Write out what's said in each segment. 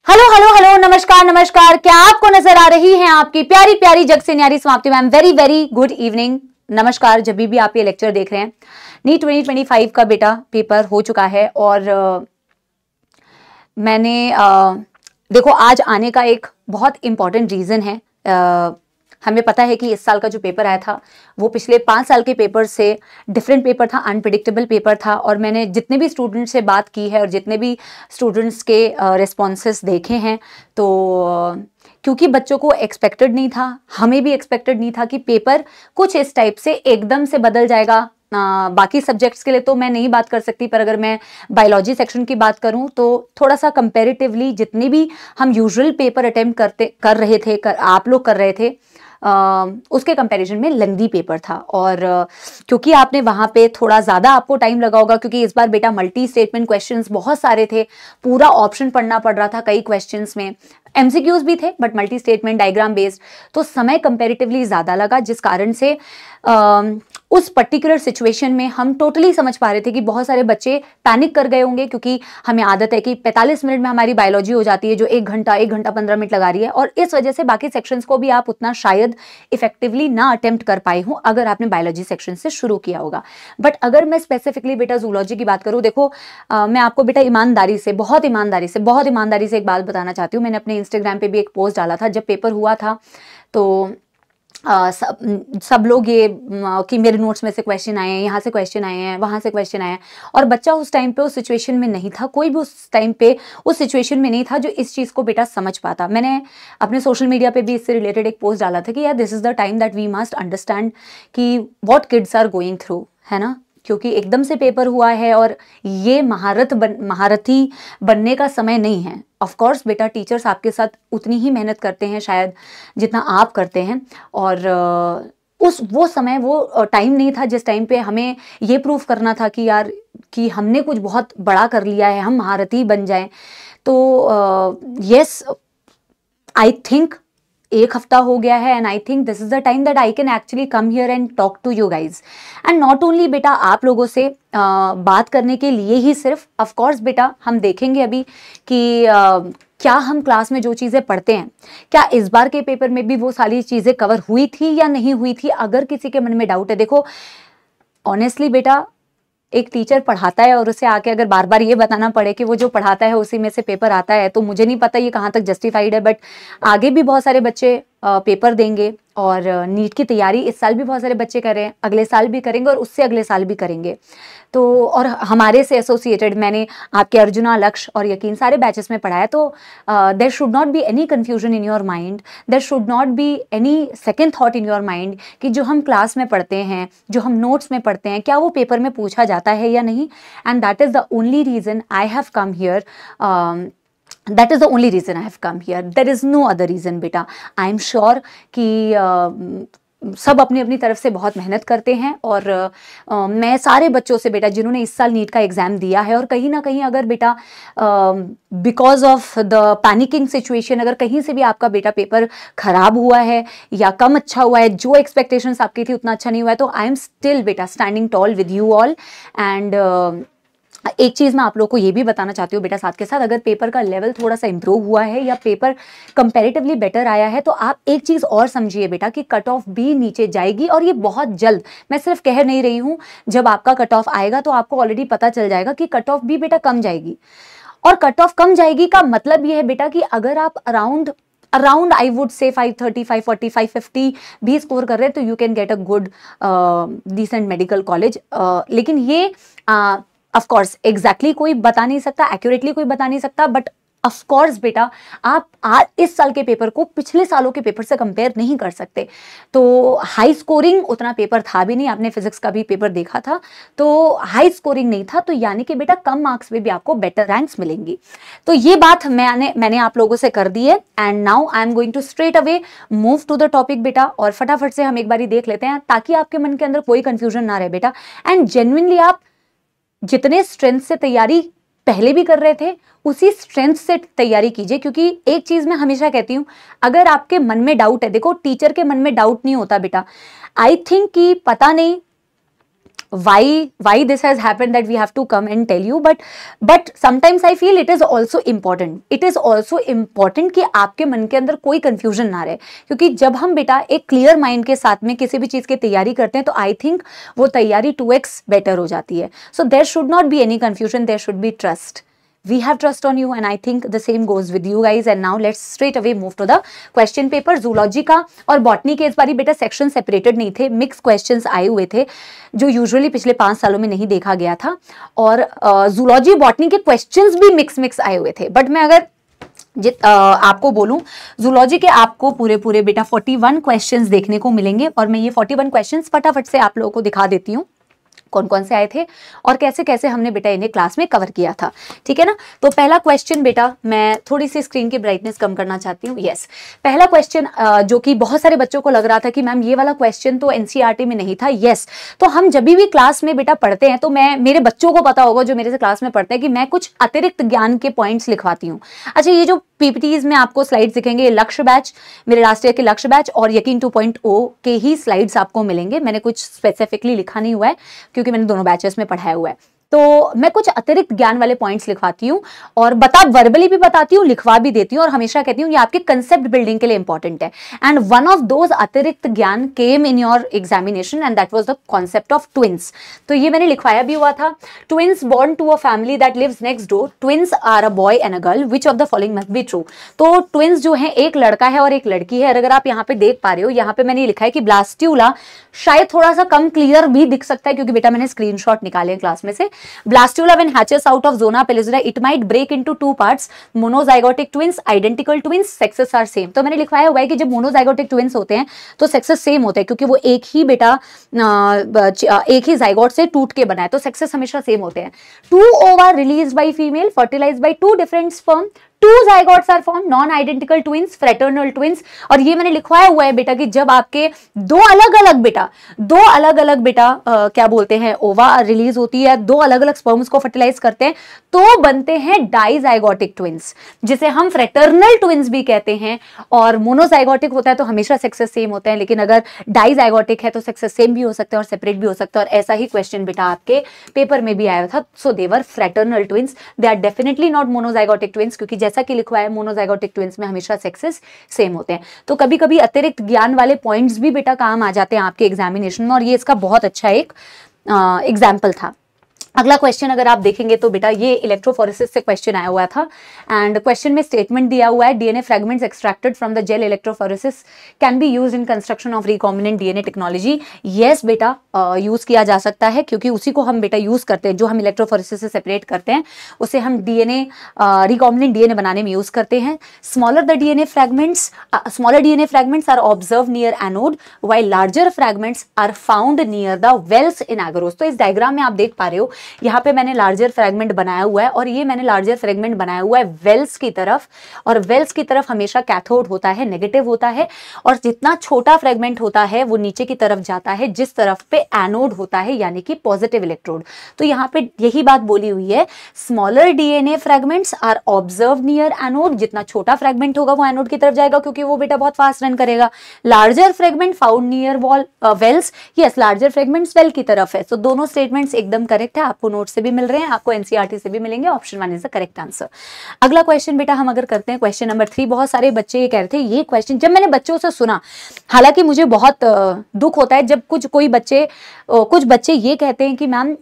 Hello hello hello, नमस्कार नमस्कार। क्या आपको नजर आ रही है आपकी प्यारी प्यारी जग से न्यारी समाप्ति ma'am? Very very good evening, नमस्कार। जब भी आप ये लेक्चर देख रहे हैं, नीट 2025 का बेटा पेपर हो चुका है और मैंने देखो आज आने का एक बहुत इंपॉर्टेंट रीज़न है। हमें पता है कि इस साल का जो पेपर आया था वो पिछले 5 साल के पेपर से डिफरेंट पेपर था, अनप्रिडिक्टेबल पेपर था। और मैंने जितने भी स्टूडेंट्स से बात की है और जितने भी स्टूडेंट्स के रिस्पॉन्सेस देखे हैं, तो क्योंकि बच्चों को एक्सपेक्टेड नहीं था, हमें भी एक्सपेक्टेड नहीं था कि पेपर कुछ इस टाइप से एकदम से बदल जाएगा। बाकी सब्जेक्ट्स के लिए तो मैं नहीं बात कर सकती, पर अगर मैं बायोलॉजी सेक्शन की बात करूं तो थोड़ा सा कंपैरेटिवली जितने भी हम यूजुअल पेपर अटेम्प्ट कर रहे थे, आप लोग कर रहे थे, उसके कंपैरिजन में लेंथी पेपर था। और क्योंकि आपने वहाँ पे थोड़ा ज़्यादा आपको टाइम लगा होगा, क्योंकि इस बार बेटा मल्टी स्टेटमेंट क्वेश्चंस बहुत सारे थे, पूरा ऑप्शन पढ़ना पड़ रहा था कई क्वेश्चंस में, एमसीक्यूज भी थे but multi statement diagram based, तो समय कंपैरेटिवली ज़्यादा लगा, जिस कारण से उस पर्टिकुलर सिचुएशन में हम टोटली समझ पा रहे थे कि बहुत सारे बच्चे पैनिक कर गए होंगे, क्योंकि हमें आदत है कि 45 मिनट में हमारी बायोलॉजी हो जाती है, जो 1 घंटा 15 मिनट लगा रही है, और इस वजह से बाकी सेक्शंस को भी आप उतना शायद इफेक्टिवली ना अटेम्प्ट कर पाए हों अगर आपने बायोलॉजी सेक्शन से शुरू किया होगा। बट अगर मैं स्पेसिफिकली बेटा जूलॉजी की बात करूँ, देखो मैं आपको बेटा बहुत ईमानदारी से एक बात बताना चाहती हूँ। मैंने अपने इंस्टाग्राम पे भी एक पोस्ट डाला था जब पेपर हुआ था, तो सब लोग ये कि मेरे नोट्स में से क्वेश्चन आए हैं, यहाँ से क्वेश्चन आए हैं, वहाँ से क्वेश्चन आए हैं, और बच्चा उस टाइम पे उस सिचुएशन में नहीं था, कोई भी उस टाइम पे उस सिचुएशन में नहीं था जो इस चीज़ को बेटा समझ पाता। मैंने अपने सोशल मीडिया पे भी इससे रिलेटेड एक पोस्ट डाला था कि यार this is the time that we must understand कि what kids are going through, है ना, क्योंकि एकदम से पेपर हुआ है और ये महारथी बनने का समय नहीं है। ऑफ कोर्स बेटा टीचर्स आपके साथ उतनी ही मेहनत करते हैं शायद जितना आप करते हैं, और वो समय वो टाइम नहीं था जिस टाइम पे हमें ये प्रूफ करना था कि यार कि हमने कुछ बहुत बड़ा कर लिया है, हम महारथी बन जाएं। तो यस, आई थिंक 1 हफ्ता हो गया है and I think this is the time that I can actually come here and talk to you guys. And not only बेटा आप लोगों से बात करने के लिए ही सिर्फ, ऑफ कोर्स बेटा हम देखेंगे अभी कि क्या हम क्लास में जो चीज़ें पढ़ते हैं, क्या इस बार के पेपर में भी वो सारी चीज़ें कवर हुई थी या नहीं हुई थी। अगर किसी के मन में डाउट है, देखो ऑनेस्टली बेटा एक टीचर पढ़ाता है और उसे आके अगर बार बार ये बताना पड़े कि वो जो पढ़ाता है उसी में से पेपर आता है, तो मुझे नहीं पता ये कहाँ तक जस्टिफाइड है। बट आगे भी बहुत सारे बच्चे पेपर देंगे और नीट की तैयारी इस साल भी बहुत सारे बच्चे कर रहे हैं, अगले साल भी करेंगे और उससे अगले साल भी करेंगे। तो और हमारे से एसोसिएटेड मैंने आपके अर्जुना, लक्ष्य और यकीन सारे बैचेस में पढ़ाया, तो there should not be any confusion in your mind, there should not be any second thought in your mind कि जो हम क्लास में पढ़ते हैं, जो हम नोट्स में पढ़ते हैं, क्या वो पेपर में पूछा जाता है या नहीं। And that is the only reason I have come here, that is the only reason I have come here, there is no other reason बेटा। I am sure कि सब अपनी अपनी तरफ से बहुत मेहनत करते हैं, और मैं सारे बच्चों से बेटा जिन्होंने इस साल नीट का एग्ज़ाम दिया है, और कहीं ना कहीं अगर बेटा because of the panicking situation अगर कहीं से भी आपका बेटा पेपर खराब हुआ है या कम अच्छा हुआ है, जो एक्सपेक्टेशंस आपकी थी उतना अच्छा नहीं हुआ है, तो आई एम स्टिल बेटा standing tall with you all. And एक चीज़ मैं आप लोगों को ये भी बताना चाहती हूँ बेटा साथ के साथ, अगर पेपर का लेवल थोड़ा सा इम्प्रूव हुआ है या पेपर कंपैरेटिवली बेटर आया है, तो आप एक चीज़ और समझिए बेटा कि कट ऑफ भी नीचे जाएगी, और ये बहुत जल्द, मैं सिर्फ कह नहीं रही हूँ, जब आपका कट ऑफ आएगा तो आपको ऑलरेडी पता चल जाएगा कि कट ऑफ भी बेटा कम जाएगी। और कट ऑफ कम जाएगी का मतलब ये है बेटा कि अगर आप अराउंड आई वुड से 530, 540, 550 भी स्कोर कर रहे हैं, तो you can get a good decent medical college. लेकिन ये ऑफ कोर्स एग्जैक्टली कोई बता नहीं सकता, एक्यूरेटली कोई बता नहीं सकता, बट ऑफ कोर्स बेटा आप इस साल के पेपर को पिछले सालों के पेपर से कंपेयर नहीं कर सकते। तो हाई स्कोरिंग उतना पेपर था भी नहीं, आपने फिजिक्स का भी पेपर देखा था, तो हाई स्कोरिंग नहीं था, तो यानी कि बेटा कम मार्क्स में भी आपको बेटर रैंक्स मिलेंगी। तो ये बात मैंने आप लोगों से कर दी है। And now I am going to straight away move to the topic बेटा, और फटाफट से हम एक बारी देख लेते हैं ताकि आपके मन के अंदर कोई कंफ्यूजन ना रहे बेटा। एंड जेन्युइनली आप जितने स्ट्रेंथ से तैयारी पहले भी कर रहे थे उसी स्ट्रेंथ से तैयारी कीजिए, क्योंकि एक चीज मैं हमेशा कहती हूं, अगर आपके मन में डाउट है, देखो टीचर के मन में डाउट नहीं होता बेटा, आई थिंक कि पता नहीं why this has happened that we have to come and tell you, but sometimes I feel it is also important कि आपके मन के अंदर कोई confusion ना रहे, क्योंकि जब हम बेटा एक clear mind के साथ में किसी भी चीज की तैयारी करते हैं तो I think वो तैयारी 2x better हो जाती है. So there should not be any confusion, there should be trust. We have trust on you and I think the same goes with you guys. And now let's straight away move to the question paper. Zoology का और botany के इस बारी बेटा section separated नहीं थे, mix questions आए हुए थे जो यूजुअली पिछले 5 सालों में नहीं देखा गया था, और जूलॉजी बॉटनी के क्वेश्चंस भी मिक्स आए हुए थे. बट मैं अगर आपको बोलूं जूलॉजी के आपको पूरे बेटा 41 क्वेश्चंस देखने को मिलेंगे, और मैं ये 41 क्वेश्चंस फटाफट से आप लोगों को दिखा देती हूँ कौन कौन से आए थे और कैसे कैसे हमने बेटा इन्हें क्लास में कवर किया था. ठीक है ना. तो पहला क्वेश्चन बेटा, मैं थोड़ी सी स्क्रीन की ब्राइटनेस कम करना चाहती हूँ. यस, पहला क्वेश्चन जो कि बहुत सारे बच्चों को लग रहा था कि मैम ये वाला क्वेश्चन तो एनसीईआरटी में नहीं था. यस, तो हम जब भी क्लास में बेटा पढ़ते हैं तो मैं, मेरे बच्चों को पता होगा जो मेरे से क्लास में पढ़ते हैं, कि मैं कुछ अतिरिक्त ज्ञान के पॉइंट्स लिखवाती हूँ. अच्छा, ये जो पीपीटीज में आपको स्लाइड्स दिखेंगे, लक्ष्य बैच, मेरे लास्ट ईयर के लक्ष्य बैच और यकीन 2.0 के ही स्लाइड्स आपको मिलेंगे. मैंने कुछ स्पेसिफिकली लिखा नहीं हुआ है क्योंकि मैंने दोनों बैचेस में पढ़ाया हुआ है. तो मैं कुछ अतिरिक्त ज्ञान वाले पॉइंट्स लिखवाती हूँ और वर्बली भी बताती हूँ, लिखवा भी देती हूँ, और हमेशा कहती हूँ ये आपके कंसेप्ट बिल्डिंग के लिए इंपॉर्टेंट है. एंड वन ऑफ दोज अतिरिक्त ज्ञान came in your examination and that was the concept of twins. तो ये मैंने लिखवाया भी हुआ था. Twins born to a family that lives next door, twins are a boy and a girl, which of the following must be true. तो twins जो है एक लड़का है और एक लड़की है. अगर आप यहाँ पे देख पा रहे हो, यहाँ पे मैंने लिखा है कि ब्लास्ट्यूला, शायद थोड़ा सा कम क्लियर भी दिख सकता है क्योंकि बेटा मैंने स्क्रीनशॉट निकाले हैं क्लास में से. Blastula when hatches out of zona pellucida, it might break into 2 parts, monozygotic twins, identical twins, sexes are same. तो मैंने लिखवाया हुआ है कि जब मोनोजाइगोटिक ट्विंस होते हैं तो सेक्सेस सेम होते हैं क्योंकि वो एक ही बेटा एक ही जाइगोट से टूट के बना है, तो सेक्सेस हमेशा सेम होते हैं. 2 ova released by female, fertilized by 2 different sperm, 2 zygotes are formed, non-identical twins, fraternal twins. और ये मैंने लिखवाया हुआ है बेटा कि जब आपके दो अलग अलग बेटा क्या बोलते हैं, ओवा रिलीज होती है, 2 अलग अलग स्पर्म्स को फर्टिलाइज करते हैं तो बनते हैं डाइजाइगोटिक ट्विंस, जिसे हम फ्रेटर्नल ट्विंस भी कहते हैं. और मोनोजाइगोटिक होता है तो हमेशा सेक्सेस सेम होते हैं, लेकिन अगर डाइजाइगोटिक है तो सेक्सेस सेम भी हो सकते हैं और सेपरेट भी हो सकते हैं. और ऐसा ही क्वेश्चन बेटा आपके पेपर में भी आया था. So they were fraternal twins, they are definitely not monozygotic twins, क्योंकि जैसा कि लिखवा है मोनोजाइगोटिक ट्विंस में हमेशा सेक्सेस सेम होते हैं. तो कभी कभी अतिरिक्त ज्ञान वाले पॉइंट्स भी बेटा काम आ जाते हैं आपके एग्जामिनेशन में, और ये इसका बहुत अच्छा एक एग्जाम्पल था. अगला क्वेश्चन अगर आप देखेंगे तो बेटा ये इलेक्ट्रोफोरेसिस से क्वेश्चन आया हुआ था. एंड क्वेश्चन में स्टेटमेंट दिया हुआ है, DNA fragments extracted from the gel electrophoresis can be used in construction of recombinant DNA technology. Yes बेटा, यूज किया जा सकता है क्योंकि उसी को हम बेटा यूज करते हैं, जो हम इलेक्ट्रोफोरेसिस से सेपरेट करते हैं उसे हम डीएनए रिकॉम्बिनेंट डीएनए बनाने में यूज करते हैं. Smaller DNA fragments are observe near anode while larger fragments are found near the wells in agarose. तो इस डायग्राम में आप देख पा रहे हो, यहाँ पे मैंने लार्जर फ्रैगमेंट बनाया हुआ है और ये मैंने लार्जर फ्रैगमेंट बनाया हुआ है वेल्स की तरफ, और वेल्स की तरफ हमेशा कैथोड होता है, नेगेटिव होता है, और जितना छोटा फ्रैगमेंट होता है वो नीचे की तरफ जाता है जिस तरफ पे एनोड होता है, यानी कि पॉजिटिव इलेक्ट्रोड. तो यहाँ पे यही बात बोली हुई है, smaller DNA fragments are observe near anode, जितना छोटा फ्रैगमेंट होगा वो एनोड की तरफ जाएगा क्योंकि वो बेटा बहुत फास्ट रन करेगा. Larger fragment found near wells, yes larger fragments well की तरफ है. सो दोनों स्टेटमेंट्स एकदम करेक्ट है, आपको नोट से भी मिल रहे हैं, आपको एनसीईआरटी से भी मिलेंगे. Option 1 is the correct answer. अगला क्वेश्चन बेटा हम अगर करते हैं क्वेश्चन नंबर 3. बहुत सारे बच्चे ये कह रहे थे, ये क्वेश्चन जब मैंने बच्चों से सुना, हालांकि मुझे बहुत दुख होता है जब कुछ बच्चे ये कहते हैं कि मैम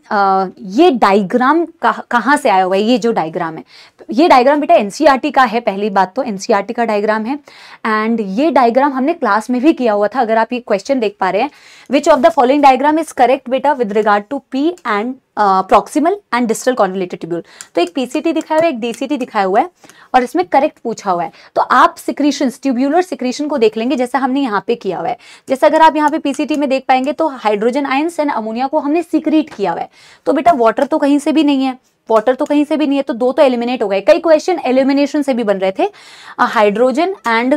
ये डायग्राम कहाँ से आया हुआ है. ये जो डायग्राम है, ये डायग्राम बेटा एनसीईआरटी का है. पहली बात तो एनसीईआरटी का डायग्राम है एंड ये डायग्राम हमने क्लास में भी किया हुआ था. अगर आप ये क्वेश्चन देख पा रहे हैं, which of the following diagram is correct बेटा with regard to P and proximal and distal convoluted tubule. तो एक पीसीटी दिखाया हुआ है, एक डीसीटी दिखाया हुआ है और इसमें करेक्ट पूछा हुआ है. तो आप सिक्रीशंस, ट्यूब्यूलर सिक्रीशन को देख लेंगे जैसा हमने यहाँ पे किया हुआ है. जैसे अगर आप यहाँ पे पीसीटी में देख पाएंगे तो हाइड्रोजन आयंस एंड अमोनिया को हमने सीक्रीट किया हुआ है. तो बेटा वाटर तो कहीं से भी नहीं है, तो 2 तो एलिमिनेट हो गए. कई क्वेश्चन एलिमिनेशन से भी बन रहे थे. हाइड्रोजन आयन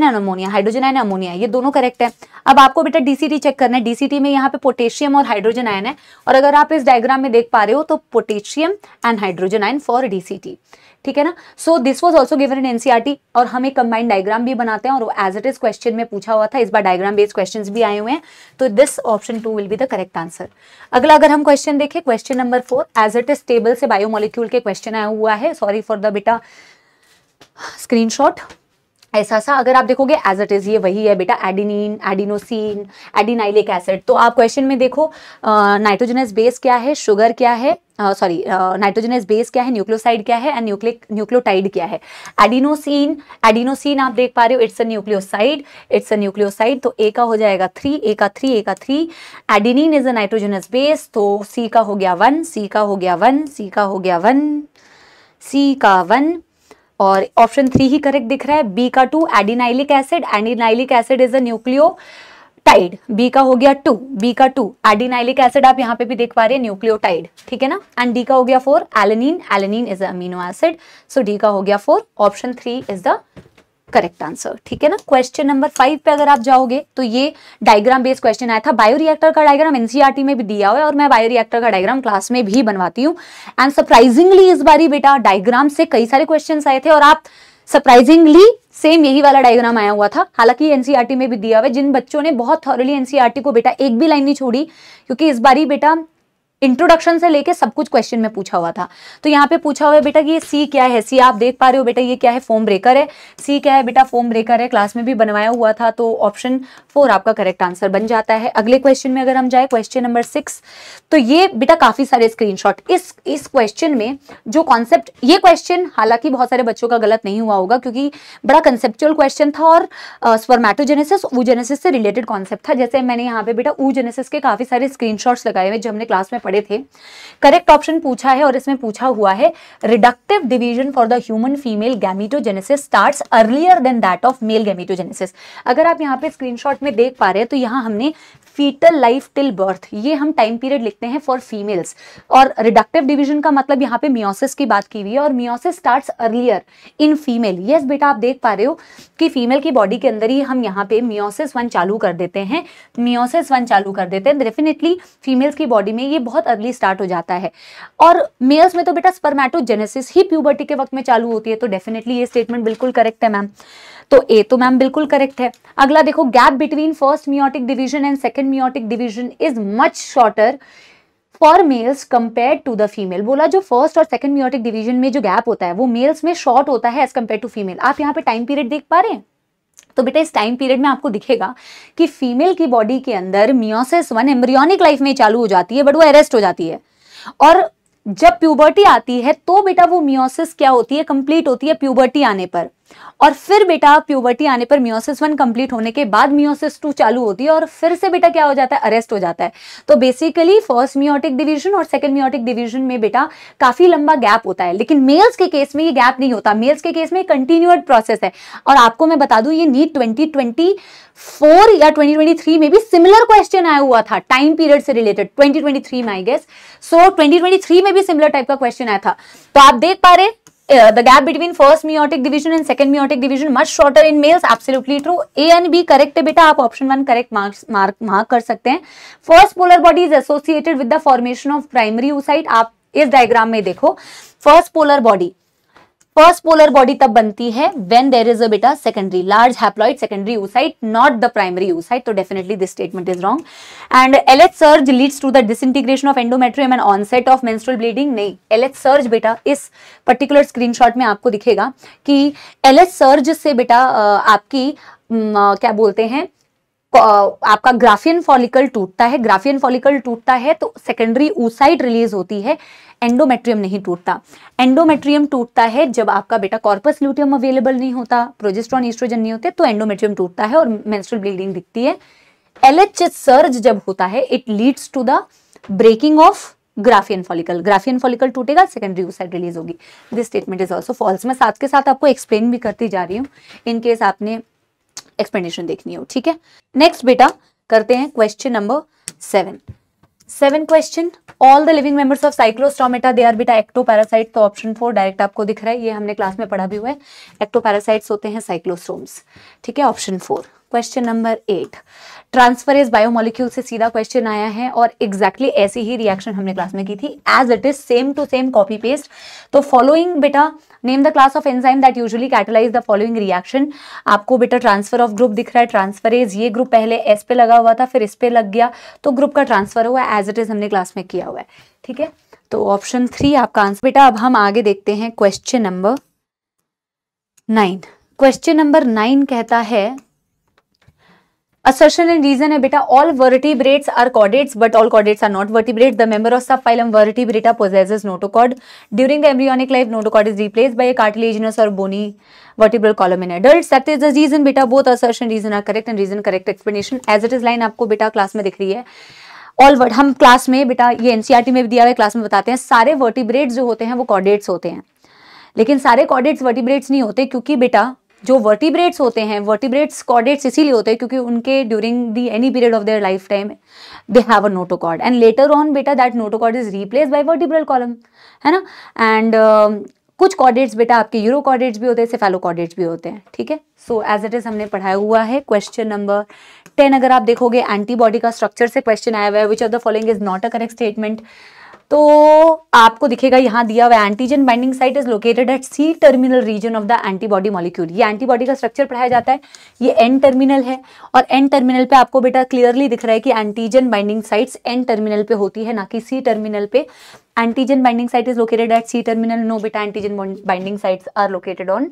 एंड अमोनिया, ये दोनों करेक्ट है. अब आपको बेटा डीसीटी चेक करना है. डीसीटी में यहाँ पे पोटेशियम और हाइड्रोजन आयन है, और अगर आप इस डायग्राम में देख पा रहे हो तो potassium and hydrogen ion for DCT. ठीक है ना। So this was also given in NCERT, और हम एक कंबाइंड डायग्राम भी बनाते हैं और वो एज इट इज क्वेश्चन में पूछा हुआ था। इस बार डायग्राम बेस्ड क्वेश्चंस भी आए हुए हैं, तो this option 2 will be the correct answer. अगला अगर हम क्वेश्चन देखें, question number 4, as it is table से बायोमोलिक्यूल के क्वेश्चन आया हुआ है। सॉरी फॉर द बेटा स्क्रीनशॉट। ऐसा सा अगर आप देखोगे एज इट इज ये वही है बेटा, एडिनिन, एडिनोसिन, एडिनाइलिक एसिड। तो आप क्वेश्चन में देखो नाइट्रोजनस बेस क्या है, शुगर क्या है, सॉरी नाइट्रोजनस बेस क्या है, न्यूक्लियोसाइड क्या है एंड न्यूक्लियोटाइड क्या है। एडिनोसिन आप देख पा रहे हो, इट्स अ न्यूक्लियोसाइड, तो ए का हो जाएगा 3, ए का 3। Adenine is a nitrogenous base, तो सी का हो गया 1, सी का हो गया 1, और ऑप्शन 3 ही करेक्ट दिख रहा है। बी का 2, adenylic acid is a nucleotide, B का हो गया 2, एडिनाइलिक एसिड आप यहाँ पे भी देख पा रहे हैं, न्यूक्लियोटाइड, ठीक है ना। एंड डी का हो गया 4, alanine is a amino acid, so D का हो गया 4, option 3 is the correct answer, ठीक है ना। क्वेश्चन नंबर 5 पे अगर आप जाओगे तो ये डायग्राम बेस्ड क्वेश्चन आया था। बायोरिएक्टर का डायग्राम एनसीईआरटी में भी दिया हुआ है और मैं बायोरिएक्टर का डायग्राम क्लास में भी बनवाती हूँ। एंड सरप्राइजिंगली इस बारी बेटा डायग्राम से कई सारे क्वेश्चंस आए थे और आप सरप्राइजिंगली सेम यही वाला डायग्राम आया हुआ था। हालांकि एनसीईआरटी में भी दिया हुआ है, जिन बच्चों ने बहुत थॉरली एनसीईआरटी को बेटा एक भी लाइन नहीं छोड़ी, क्योंकि इस बारी बेटा इंट्रोडक्शन से लेके सब कुछ क्वेश्चन में पूछा हुआ था। तो यहाँ पे पूछा हुआ है बेटा कि ये सी क्या है, सी आप देख पा रहे हो बेटा ये क्या है, फोम ब्रेकर है। सी क्या है बेटा, फोम ब्रेकर है, क्लास में भी बनवाया हुआ था, तो ऑप्शन 4 आपका करेक्ट आंसर बन जाता है। अगले क्वेश्चन में अगर हम जाए, क्वेश्चन नंबर 6, तो ये बेटा काफी सारे स्क्रीनशॉट। इस क्वेश्चन में जो कॉन्सेप्ट, ये क्वेश्चन हालांकि बहुत सारे बच्चों का गलत नहीं हुआ होगा क्योंकि बड़ा कंसेप्चुअल क्वेश्चन था और स्पर्मेटोजेनेसिस, oogenesis से रिलेटेड कॉन्सेप्ट था। जैसे मैंने यहाँ पे बेटा oogenesis के काफी सारे स्क्रीनशॉट्स लगाए हुए जो हमने क्लास में पढ़े थे। करेक्ट ऑप्शन पूछा है और इसमें पूछा हुआ है reductive division for the human female gametogenesis starts earlier than that of male gametogenesis. अगर आप यहाँ पे स्क्रीनशॉट में देख पा रहे हैं तो यहाँ हमने फीटल लाइफ टिल बर्थ, ये हम टाइम पीरियड लिखते हैं फॉर फीमेल्स, और रिडक्टिव डिवीजन का मतलब यहाँ पे मियोसिस की बात की हुई है और meiosis starts earlier in female. Yes बेटा आप देख पा रहे हो कि फीमेल की बॉडी के अंदर ही हम यहाँ पे मियोसिस 1 चालू कर देते हैं, डेफिनेटली फीमेल्स की बॉडी में ये बहुत अर्ली स्टार्ट हो जाता है। और मेल्स में तो बेटा स्पर्मेटोजेनेसिस ही प्यूबर्टी के वक्त में चालू होती है, तो डेफिनेटली ये स्टेटमेंट बिल्कुल करेक्ट है मैम। तो ए तो मैम बिल्कुल करेक्ट है। अगला देखो, gap between first meiotic division and second meiotic division is much shorter for males compare to the female. बोला जो फर्स्ट और सेकंड मियोटिक डिवीजन में जो गैप होता है वो मेल्स में शॉर्ट होता है एज कंपेयर टू फीमेल। आप यहाँ पे टाइम पीरियड देख पा रहे हैं, तो बेटा इस टाइम पीरियड में आपको दिखेगा कि फीमेल की बॉडी के अंदर मियोसिस 1 एम्ब्रियोनिक लाइफ में चालू हो जाती है, बट वो अरेस्ट हो जाती है, और जब प्यूबर्टी आती है तो बेटा वो मियोसिस क्या होती है, कंप्लीट होती है प्यूबर्टी आने पर। और फिर बेटा प्यूबर्टी आने पर मियोसिस 1 कंप्लीट होने के बाद मियोसिस 2 चालू होती है और फिर से बेटा क्या हो जाता है, अरेस्ट हो जाता है। तो बेसिकली फर्स्ट मियोटिक डिवीजन और सेकंड मियोटिक डिवीजन में बेटा काफी लंबा गैप होता है, लेकिन मेल्स के केस में ये गैप नहीं होता। मेल्स के केस में कंटिन्यूड प्रोसेस है। और आपको मैं बता दूं ये नीट 2024 या 2023 में भी सिमिलर क्वेश्चन आया हुआ था टाइम पीरियड से रिलेटेड, 2023 में आई गेस। सो 2023 में भी सिमिलर टाइप का क्वेश्चन आया था। तो आप देख पा रहे the gap between first meiotic division and second meiotic division much shorter in males, absolutely true। A and B correct है बेटा, आप ऑप्शन 1 करेक्ट मार्क कर सकते हैं। First polar body is associated with the formation of primary oocyte। आप इस diagram में देखो, फर्स्ट पोलर बॉडी तब बनती है when there is a beta secondary large haploid secondary oocyte, not the primary oocyte। तो definitely this statement is wrong। And LH surge leads to the disintegration of endometrium and onset of menstrual bleeding। नहीं, LH surge बेटा इस particular screenshot में आपको दिखेगा कि LH surge से बेटा आपकी क्या बोलते हैं, आपका ग्राफियन फॉलिकल टूटता है तो सेकेंडरी oocyte रिलीज होती है, एंडोमेट्रियम नहीं टूटता। एंडोमेट्रियम टूटता है जब आपका बेटा कॉर्पस ल्यूटियम अवेलेबल नहीं होता, प्रोजेस्टेरॉन ईस्ट्रोजन नहीं होते, तो एंडोमेट्रियम टूटता है और मेंस्ट्रुअल ब्लीडिंग दिखती है। LH सर्ज जब होता है it leads to the breaking of Graafian follicle टूटेगा, सेकेंडरी oocyte रिलीज होगी। This statement is also false. मैं साथ के साथ आपको एक्सप्लेन भी करती जा रही हूँ इन केस आपने एक्सप्लेनेशन देखनी हो, ठीक है। नेक्स्ट बेटा करते हैं question number 7 question. All the living members of cyclostomata they are बेटा एक्टोपैरासाइट। तो ऑप्शन 4 डायरेक्ट आपको दिख रहा है, ये हमने क्लास में पढ़ा भी हुआ है। एक्टोपैरासाइट्स होते हैं साइक्लोस्टोम्स, ठीक है, option 4। Question number 8, transferase biomolecule से सीधा क्वेश्चन आया है और एग्जैक्टली ऐसी ही रिएक्शन हमने क्लास में की थी, as it is same to same copy paste. तो फॉलोइंग बेटा, name the class of enzyme that usually catalyse the following reaction. आपको बेटा ट्रांसफर ऑफ ग्रुप दिख रहा है, ट्रांसफरेज, ये ग्रुप पहले एस पे लगा हुआ था, फिर इस पे लग गया, तो ग्रुप का ट्रांसफर हुआ, एज इट इज हमने क्लास में किया हुआ है। ठीक है, तो ऑप्शन 3 आपका आंसर। बेटा अब हम आगे देखते हैं क्वेश्चन नंबर 9। क्वेश्चन नंबर 9 कहता है, assertion and reason है बेटा, all vertebrates are chordates but all chordates are not vertebrates. The member of subphylum Vertebrata possesses notochord. During the embryonic life, notochord is replaced by a cartilaginous or bony vertebral column in adults. That is the reason बेटा, both assertion reason are correct and reason correct explanation. As it is line आपको बेटा class में दिख रही है। All word, हम class में बेटा ये एनसीईआरटी में भी दिया हुआ है, क्लास में बताते हैं, सारे वर्टिब्रेट्स जो होते हैं वो कॉर्डेट्स होते हैं, लेकिन सारे कॉर्डेट्स वर्टिब्रेट्स नहीं होते, क्योंकि बेटा जो वर्टिब्रेट्स होते हैं, वर्टिब्रेट्स कॉर्डेट्स इसीलिए होते हैं क्योंकि उनके during the any period of their lifetime they have a notochord and later on बेटा that notochord is replaced by vertebral column, है ना। एंड कुछ कॉर्डेट्स बेटा आपके यूरोकॉर्डेट्स भी होते हैं, सेफेलोकॉर्डेट्स भी होते हैं। ठीक है, सो एज इट इज हमने पढ़ाया हुआ है। क्वेश्चन नंबर 10 अगर आप देखोगे, एंटीबॉडी का स्ट्रक्चर से क्वेश्चन आया हुआ है, which of the following is not a correct statement. तो आपको दिखेगा यहाँ दिया हुआ है, antigen binding site is located at C terminal region of the antibody molecule. ये एंटीबॉडी का स्ट्रक्चर पढ़ाया जाता है, ये एन टर्मिनल है, और एन टर्मिनल पे आपको बेटा क्लियरली दिख रहा है कि antigen binding sites N terminal पे होती है, ना कि सी टर्मिनल पे। Antigen binding site is located at C terminal, no बेटा, antigen binding sites are located on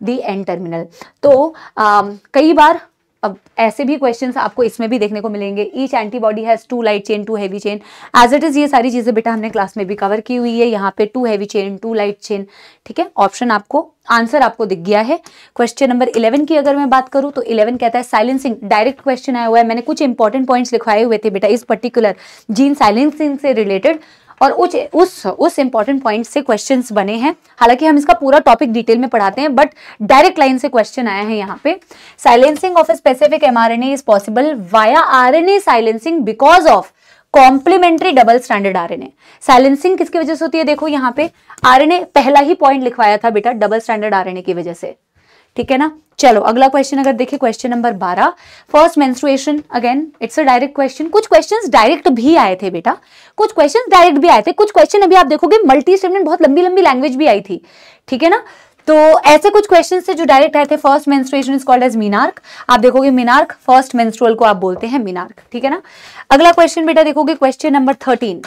the N terminal. तो कई बार अब ऐसे भी क्वेश्चंस आपको इसमें भी देखने को मिलेंगे। Each antibody has 2 light chain 2 heavy chain, as it is ये सारी चीजें बेटा हमने क्लास में भी कवर की हुई है। यहाँ पे 2 हैवी चेन 2 लाइट चेन। ठीक है, ऑप्शन आपको, आंसर आपको दिख गया है। क्वेश्चन नंबर 11 की अगर मैं बात करूं तो 11 कहता है साइलेंसिंग, डायरेक्ट क्वेश्चन आया हुआ है, मैंने कुछ इंपॉर्टेंट पॉइंट्स लिखवाए हुए थे बेटा इस पर्टिकुलर जीन साइलेंसिंग से रिलेटेड, और उस इंपॉर्टेंट पॉइंट से क्वेश्चंस बने हैं। हालांकि हम इसका पूरा टॉपिक डिटेल में पढ़ाते हैं, बट डायरेक्ट लाइन से क्वेश्चन आया है यहाँ पे। Silencing of a specific mRNA is possible via RNA silencing because of complementary double stranded RNA. Silencing किसकी वजह से होती है, देखो यहाँ पे आरएनए, पहला ही पॉइंट लिखवाया था बेटा, डबल स्ट्रैंडेड आरएनए की वजह से। ठीक है ना, चलो अगला क्वेश्चन अगर देखिए, question number 12, first menstruation, again it's a direct question. कुछ क्वेश्चंस डायरेक्ट भी आए थे बेटा, कुछ क्वेश्चंस डायरेक्ट भी आए थे, कुछ क्वेश्चन अभी आप देखोगे मल्टी स्टेटमेंट, बहुत लंबी लंबी लैंग्वेज भी आई थी। ठीक है ना, तो ऐसे कुछ क्वेश्चन थे जो डायरेक्ट आए थे। First menstruation is called as menarche, आप देखोगे मीनार्क, फर्स्ट मेंस्ट्रुअल को आप बोलते हैं मीनार्क। ठीक है ना, अगला क्वेश्चन बेटा देखोगे, क्वेश्चन नंबर 13,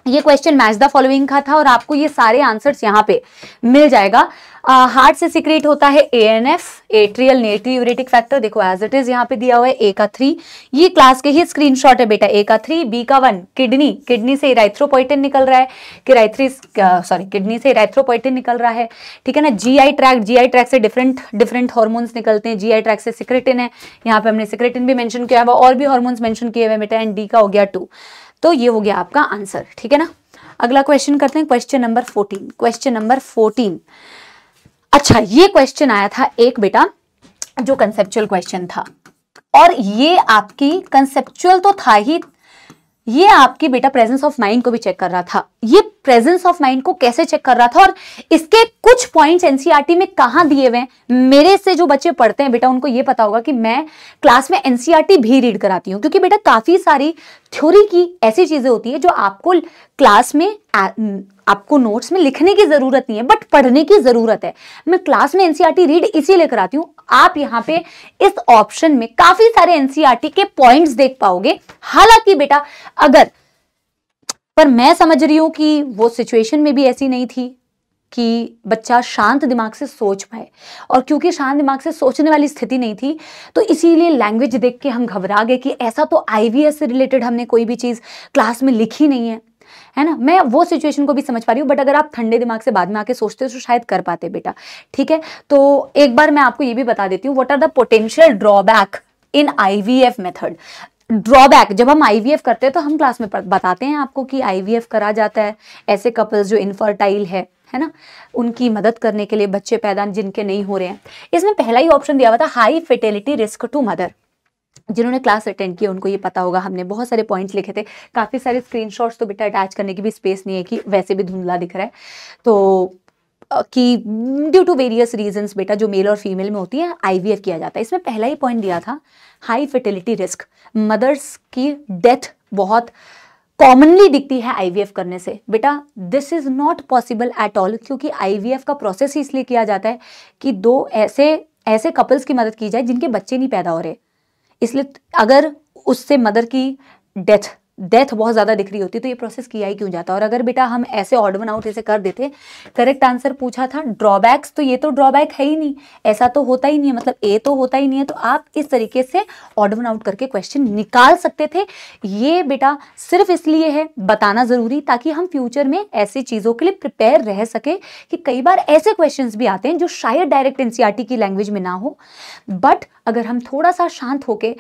ये क्वेश्चन मैच द फॉलोइंग का था और आपको ये सारे आंसर्स यहाँ पे मिल जाएगा। हार्ट से सिक्रेट होता है एएनएफ, एट्रियल नेट्रियूरेटिक फैक्टर, देखो एज इट इज यहाँ पे दिया हुआ है। ए का 3, ये क्लास के ही स्क्रीनशॉट है बेटा, ए का 3, बी का 1, किडनी, किडनी से इराइथ्रोपोइटिन निकल रहा है, किडनी से इराइथ्रोपोइटिन निकल रहा है। ठीक है ना, जीआई ट्रैक्ट से डिफरेंट हार्मोन्स निकलते हैं, जीआई ट्रैक्ट से सिक्रेटिन है, यहाँ पे हमने सिक्रेटिन भी मेंशन किया हुआ और भी हार्मोन्स मेंशन किए हुए बेटा, एंड डी का हो गया 2। तो ये हो गया आपका आंसर। ठीक है ना, अगला क्वेश्चन करते हैं, क्वेश्चन नंबर 14। क्वेश्चन नंबर 14, अच्छा ये क्वेश्चन आया था एक बेटा जो कंसेप्चुअल क्वेश्चन था, और ये आपकी कंसेप्चुअल तो था ही, ये आपकी बेटा प्रेजेंस ऑफ माइंड को भी चेक कर रहा था। ये प्रेजेंस ऑफ माइंड को कैसे चेक कर रहा था और इसके कुछ पॉइंट्स एनसीईआरटी में कहां दिए हुए हैं, मेरे से जो बच्चे पढ़ते हैं बेटा उनको ये पता होगा कि मैं क्लास में एनसीईआरटी भी रीड कराती हूं, क्योंकि बेटा काफी सारी थ्योरी की ऐसी चीजें होती है जो आपको क्लास में आपको नोट्स में लिखने की जरूरत नहीं है, बट पढ़ने की जरूरत है। मैं क्लास में एनसीईआरटी रीड इसीलिए कराती हूं। आप यहाँ पे इस ऑप्शन में काफी सारे एनसीईआरटी के पॉइंट्स देख पाओगे। हालांकि बेटा अगर, पर मैं समझ रही हूं कि वो सिचुएशन में भी ऐसी नहीं थी कि बच्चा शांत दिमाग से सोच पाए, और क्योंकि शांत दिमाग से सोचने वाली स्थिति नहीं थी तो इसीलिए लैंग्वेज देख के हम घबरा गए कि ऐसा तो आईवीएस से रिलेटेड हमने कोई भी चीज क्लास में लिखी नहीं है ना। मैं वो सिचुएशन को भी समझ पा रही हूँ, बट अगर आप ठंडे दिमाग से बाद में आके सोचते हो तो शायद कर पाते बेटा। ठीक है, तो एक बार मैं आपको ये भी बता देती हूँ, what are the potential drawback in IVF method. Drawback, जब हम आईवीएफ करते हैं तो हम क्लास में बताते हैं आपको कि आईवीएफ करा जाता है ऐसे कपल्स जो इनफर्टाइल है ना, उनकी मदद करने के लिए, बच्चे पैदा जिनके नहीं हो रहे हैं। इसमें पहला ही ऑप्शन दिया हुआ था high fertility risk to mother. जिन्होंने क्लास अटेंड किया उनको ये पता होगा, हमने बहुत सारे पॉइंट्स लिखे थे, काफी सारे स्क्रीनशॉट्स तो बेटा अटैच करने की भी स्पेस नहीं है कि वैसे भी धुंधला दिख रहा है, तो कि ड्यू टू वेरियस रीजंस बेटा जो मेल और फीमेल में होती है आईवीएफ किया जाता है। इसमें पहला ही पॉइंट दिया था हाई फर्टिलिटी रिस्क, मदर्स की डेथ बहुत कॉमनली दिखती है आईवीएफ करने से। बेटा this is not possible at all, क्योंकि आईवीएफ का प्रोसेस ही इसलिए किया जाता है कि दो ऐसे कपल्स की मदद की जाए जिनके बच्चे नहीं पैदा हो रहे। इसलिए अगर उससे मदर की डेथ बहुत ज़्यादा दिख रही होती तो ये प्रोसेस किया ही क्यों जाता। और अगर बेटा हम ऐसे ऑड वन आउट ऐसे कर देते, करेक्ट आंसर पूछा था ड्रॉबैक्स, तो ये तो ड्रॉबैक है ही नहीं, ऐसा तो होता ही नहीं है, मतलब ए तो होता ही नहीं है। तो आप इस तरीके से ऑड वन आउट करके क्वेश्चन निकाल सकते थे। ये बेटा सिर्फ इसलिए है बताना ज़रूरी ताकि हम फ्यूचर में ऐसी चीज़ों के लिए प्रिपेयर रह सके कि कई बार ऐसे क्वेश्चन भी आते हैं जो शायद डायरेक्ट एनसीईआरटी की लैंग्वेज में ना हो, बट अगर हम थोड़ा सा शांत होके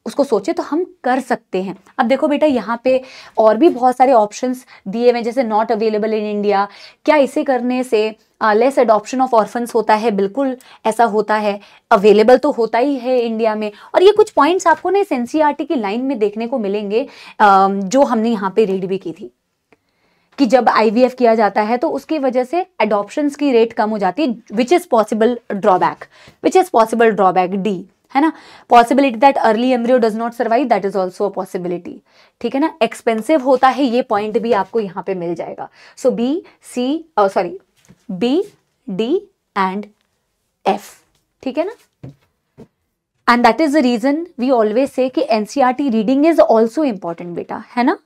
उसको सोचे तो हम कर सकते हैं। अब देखो बेटा यहाँ पे और भी बहुत सारे ऑप्शंस दिए हुए, जैसे नॉट अवेलेबल इन इंडिया, क्या इसे करने से लेस अडॉप्शन ऑफ ऑर्फन्स होता है? बिल्कुल ऐसा होता है, अवेलेबल तो होता ही है इंडिया में। और ये कुछ पॉइंट्स आपको ना इस एनसीईआरटी की लाइन में देखने को मिलेंगे जो हमने यहाँ पे रीड भी की थी कि जब आईवीएफ किया जाता है तो उसकी वजह से अडॉप्शंस की रेट कम हो जाती है, which is possible drawback D, है ना। Possibility that early embryo does not survive, that is also a possibility, ठीक है ना। एक्सपेंसिव होता है, ये पॉइंट भी आपको यहाँ पे मिल जाएगा। So B D and F, ठीक है ना। And that is the reason we always say कि NCERT reading is also important बेटा, है ना।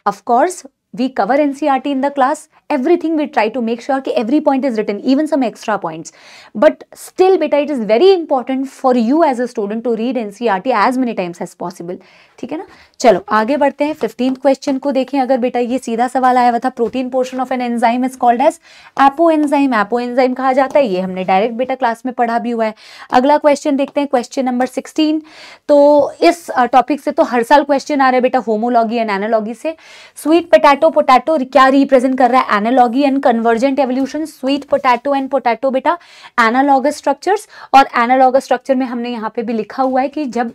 Of course we cover NCERT in the class, everything we try to make sure कि every point is written, even some extra points, but still beta it is very important for you as a student to read NCERT as many times as possible, ठीक है ना। चलो आगे बढ़ते हैं। 15th question को देखें। अगर बेटा ये सीधा सवाल आया हुआ था, protein portion of an enzyme is called as apoenzyme कहा जाता है, ये हमने डायरेक्ट बेटा क्लास में पढ़ा भी हुआ है। अगला क्वेश्चन देखते हैं, क्वेश्चन नंबर 16। तो इस टॉपिक से तो हर साल क्वेश्चन आ रहा है बेटा, होमोलॉगी एंड एनालॉगी से। स्वीट पोटैटो क्या रिप्रेजेंट कर रहा है? Analogy and convergent evolution. Sweet potato and potato बेटा एनालॉगस स्ट्रक्चर्स, और एनालॉगस स्ट्रक्चर में हमने यहाँ पे भी लिखा हुआ है कि जब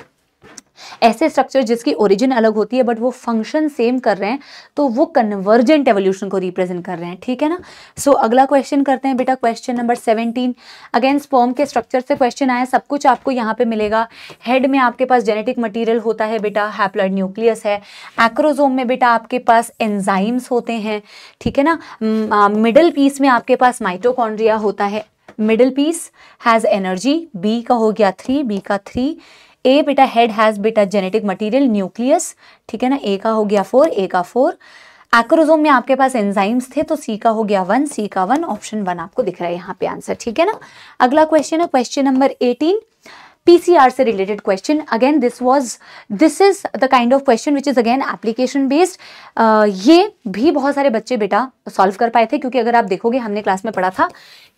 ऐसे स्ट्रक्चर जिसकी ओरिजिन अलग होती है बट वो फंक्शन सेम कर रहे हैं तो वो कन्वर्जेंट एवोल्यूशन को रिप्रेजेंट कर रहे हैं, ठीक है ना। सो अगला क्वेश्चन करते हैं बेटा, क्वेश्चन नंबर 17। अगेन स्पर्म के स्ट्रक्चर से क्वेश्चन आया, सब कुछ आपको यहाँ पे मिलेगा। हेड में आपके पास जेनेटिक मटीरियल होता है बेटा, हैप्लॉइड न्यूक्लियस है। एक्रोसोम में बेटा आपके पास एंजाइम्स होते हैं, ठीक है ना। मिडल पीस में आपके पास माइटोकॉन्ड्रिया होता है। Middle piece has energy, B का हो गया 3, बी का 3। ए बेटा हेड हैज बेटा जेनेटिक मटेरियल न्यूक्लियस, ठीक है ना, ए का हो गया 4, ए का 4। एक्रोसोम में आपके पास एंजाइम्स थे तो सी का हो गया 1, सी का 1, ऑप्शन 1 आपको दिख रहा है यहाँ पे आंसर, ठीक है ना। अगला क्वेश्चन है क्वेश्चन नंबर 18, पीसीआर से related question. Again this is the kind of question which is again application based. ये भी बहुत सारे बच्चे बेटा सॉल्व कर पाए थे, क्योंकि अगर आप देखोगे हमने क्लास में पढ़ा था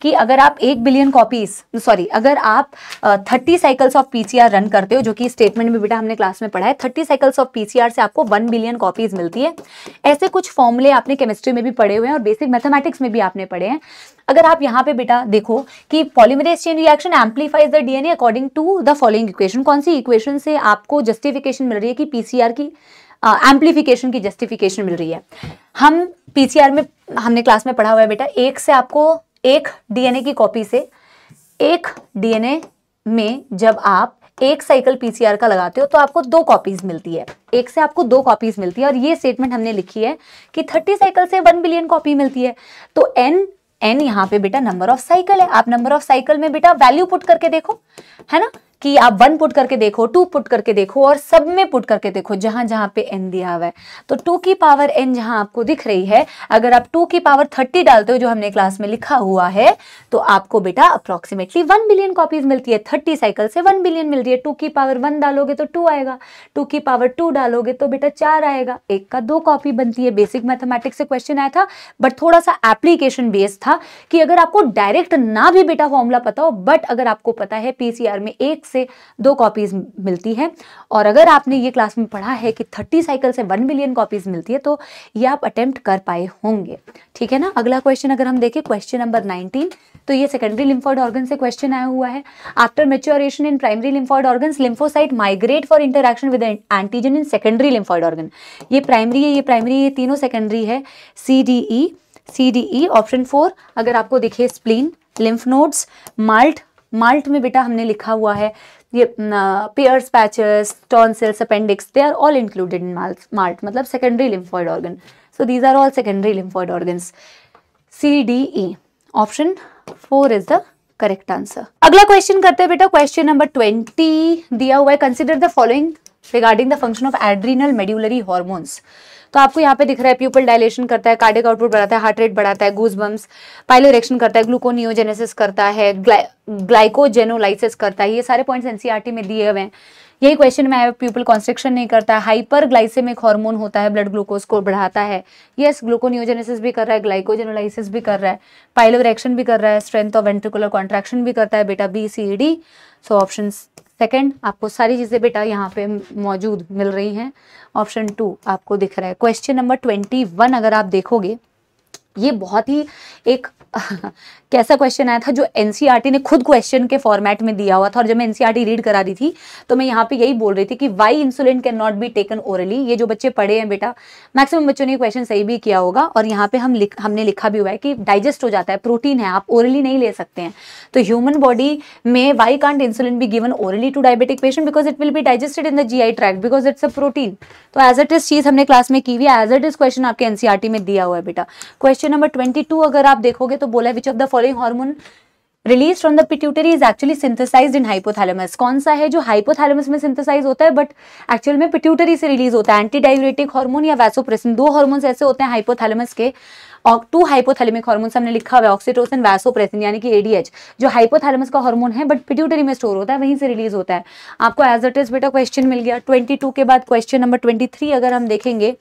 कि अगर आप 1 बिलियन कॉपीज अगर आप 30 साइकिल्स ऑफ पीसीआर रन करते हो, जो कि स्टेटमेंट में बेटा हमने क्लास में पढ़ा है, 30 साइकिल्स ऑफ पीसीआर से आपको 1 बिलियन कॉपीज मिलती है। ऐसे कुछ फॉर्मूले आपने केमिस्ट्री में भी पढ़े हुए हैं और बेसिक मैथमेटिक्स में भी आपने पढ़े हैं। अगर आप यहाँ पे बेटा देखो कि polymerase chain reaction amplifies the DNA according to the following equation, कौन सी इक्वेशन से आपको जस्टिफिकेशन मिल रही है कि पीसीआर की एम्पलीफिकेशन की जस्टिफिकेशन मिल रही है? हम पीसीआर में हमने क्लास में पढ़ा हुआ है बेटा, एक से आपको एक डीएनए की कॉपी से, एक डीएनए में जब आप एक साइकिल पीसीआर का लगाते हो तो आपको 2 कॉपीज मिलती है, एक से आपको 2 कॉपीज मिलती है। और ये स्टेटमेंट हमने लिखी है कि 30 साइकिल से 1 बिलियन कॉपी मिलती है। तो एन यहाँ पे बेटा नंबर ऑफ साइकिल है। आप नंबर ऑफ साइकिल में बेटा वैल्यू पुट करके देखो, है ना, कि आप 1 पुट करके देखो, 2 पुट करके देखो और सब में पुट करके देखो जहां जहां पे n दिया हुआ है। तो 2 की पावर n जहां आपको दिख रही है, अगर आप 2 की पावर 30 डालते हो जो हमने क्लास में लिखा हुआ है, तो आपको बेटा अप्रोक्सीमेटली 1 बिलियन कॉपीज मिलती है। 30 साइकिल से 1 बिलियन मिल रही है। 2 की पावर 1 डालोगे तो 2 आएगा, 2 की पावर 2 डालोगे तो बेटा 4 आएगा, 1 का 2 कॉपी बनती है। बेसिक मैथमेटिक्स से क्वेश्चन आया था, बट थोड़ा सा एप्लीकेशन बेस्ड था कि अगर आपको डायरेक्ट ना भी बेटा फॉर्मूला पता हो, बट अगर आपको पता है पीसीआर में 1 से 2 कॉपीज मिलती है, और अगर आपने ये क्लास में पढ़ा है कि 30 साइकिल से 1 बिलियन कॉपीज मिलती है, तो ये आप अटेम्प्ट कर पाए होंगे, ठीक है ना। अगला क्वेश्चन अगर हम देखें, क्वेश्चन नंबर 19, तो ये सेकेंडरी लिम्फोइड ऑर्गन से क्वेश्चन आया हुआ है। After maturation in primary lymphoid organs, lymphocyte migrate for interaction with antigen in secondary lymphoid organ. ये प्राइमरी है, ये प्राइमरी, ये तीनों सेकेंडरी है, CDE, C D E. Option 4 अगर आपको दिखे spleen, lymph nodes, MALT, MALT में बेटा हमने लिखा हुआ है ये Peyer's, patches, tonsils, appendix, they are all included in MALT, मतलब secondary lymphoid organ. So these are all secondary lymphoid organs. C D E, option 4 is the correct answer. अगला question करते हैं बेटा, क्वेश्चन नंबर 20 दिया हुआ है, consider the following regarding the function of adrenal medullary hormones. तो आपको यहाँ पे दिख रहा है प्यूपल डायलेशन करता है, कार्डियक आउटपुट बढ़ाता है, हार्ट रेट बढ़ाता है, गूज बम्स, पाइलोरेक्शन करता है, ग्लूकोनियोजेनेसिस करता है, ग्लाइकोजेनोलाइसिस करता है। ये सारे पॉइंट्स एनसीईआरटी में दिए हुए हैं। यही क्वेश्चन में प्यूपल कॉन्स्ट्रिक्शन नहीं करता है, हाइपर ग्लाइसेमिक हार्मोन होता है, ब्लड ग्लूकोज को बढ़ाता है, यस ग्लूकोनियोजेनेसिस भी कर रहा है, ग्लाइकोजेनोलाइसिस भी कर रहा है, पाइलोरेक्शन भी कर रहा है, स्ट्रेंथ ऑफ वेंट्रिकुलर कॉन्ट्रैक्शन भी करता है बेटा, B C D. So option second आपको सारी चीजें बेटा यहाँ पे मौजूद मिल रही हैं। ऑप्शन 2 आपको दिख रहा है। क्वेश्चन नंबर 21 अगर आप देखोगे, ये बहुत ही एक कैसा क्वेश्चन आया था जो एनसीईआरटी ने खुद क्वेश्चन के फॉर्मेट में दिया हुआ था। और जब मैं एनसीईआरटी रीड करा रही थी तो मैं यहाँ पे यही बोल रही थी कि why insulin can not be taken orally. ये जो बच्चे पढ़े हैं बेटा, मैक्सिमम बच्चों ने क्वेश्चन सही भी किया होगा। और यहाँ पे हमने लिखा भी हुआ है कि डाइजेस्ट हो जाता है, प्रोटीन है, आप ओरली नहीं ले सकते हैं। तो ह्यूमन बॉडी में why can't insulin be given orally to diabetic patient, because it will be digested in the GI tract, because it's a protein. तो एज इट इज चीज हमने क्लास में की हुई है, एज इट इज क्वेश्चन आपके NCERT में दिया हुआ है बेटा। क्वेश्चन नंबर 22 अगर आप देखोगे तो बोला which of the following hormone release from the pituitary is actually synthesised in hypothalamus. कौन सा है जो हाइपोथैलेमस में सिंथेसाइज होता है बट एक्चुअल में पिट्यूटरी से रिलीज होता है? एंटी डाययूरेटिक हार्मोन या वैसोप्रेसिन, दो हार्मोन्स ऐसे होते हैं हाइपोथैलेमस के। और 2 हाइपोथैलेमिक हार्मोन्स हमने लिखा हुआ है, ऑक्सीटोसिन, वैसोप्रेसिन, यानी कि एडीएच, जो हाइपोथैलेमस का हार्मोन है बट पिट्यूटरी में स्टोर होता है, वहीं से रिलीज होता है। आपको एज इट इज बेटा क्वेश्चन मिल गया। 22 के बाद क्वेश्चन नंबर 23 अगर हम देखेंगे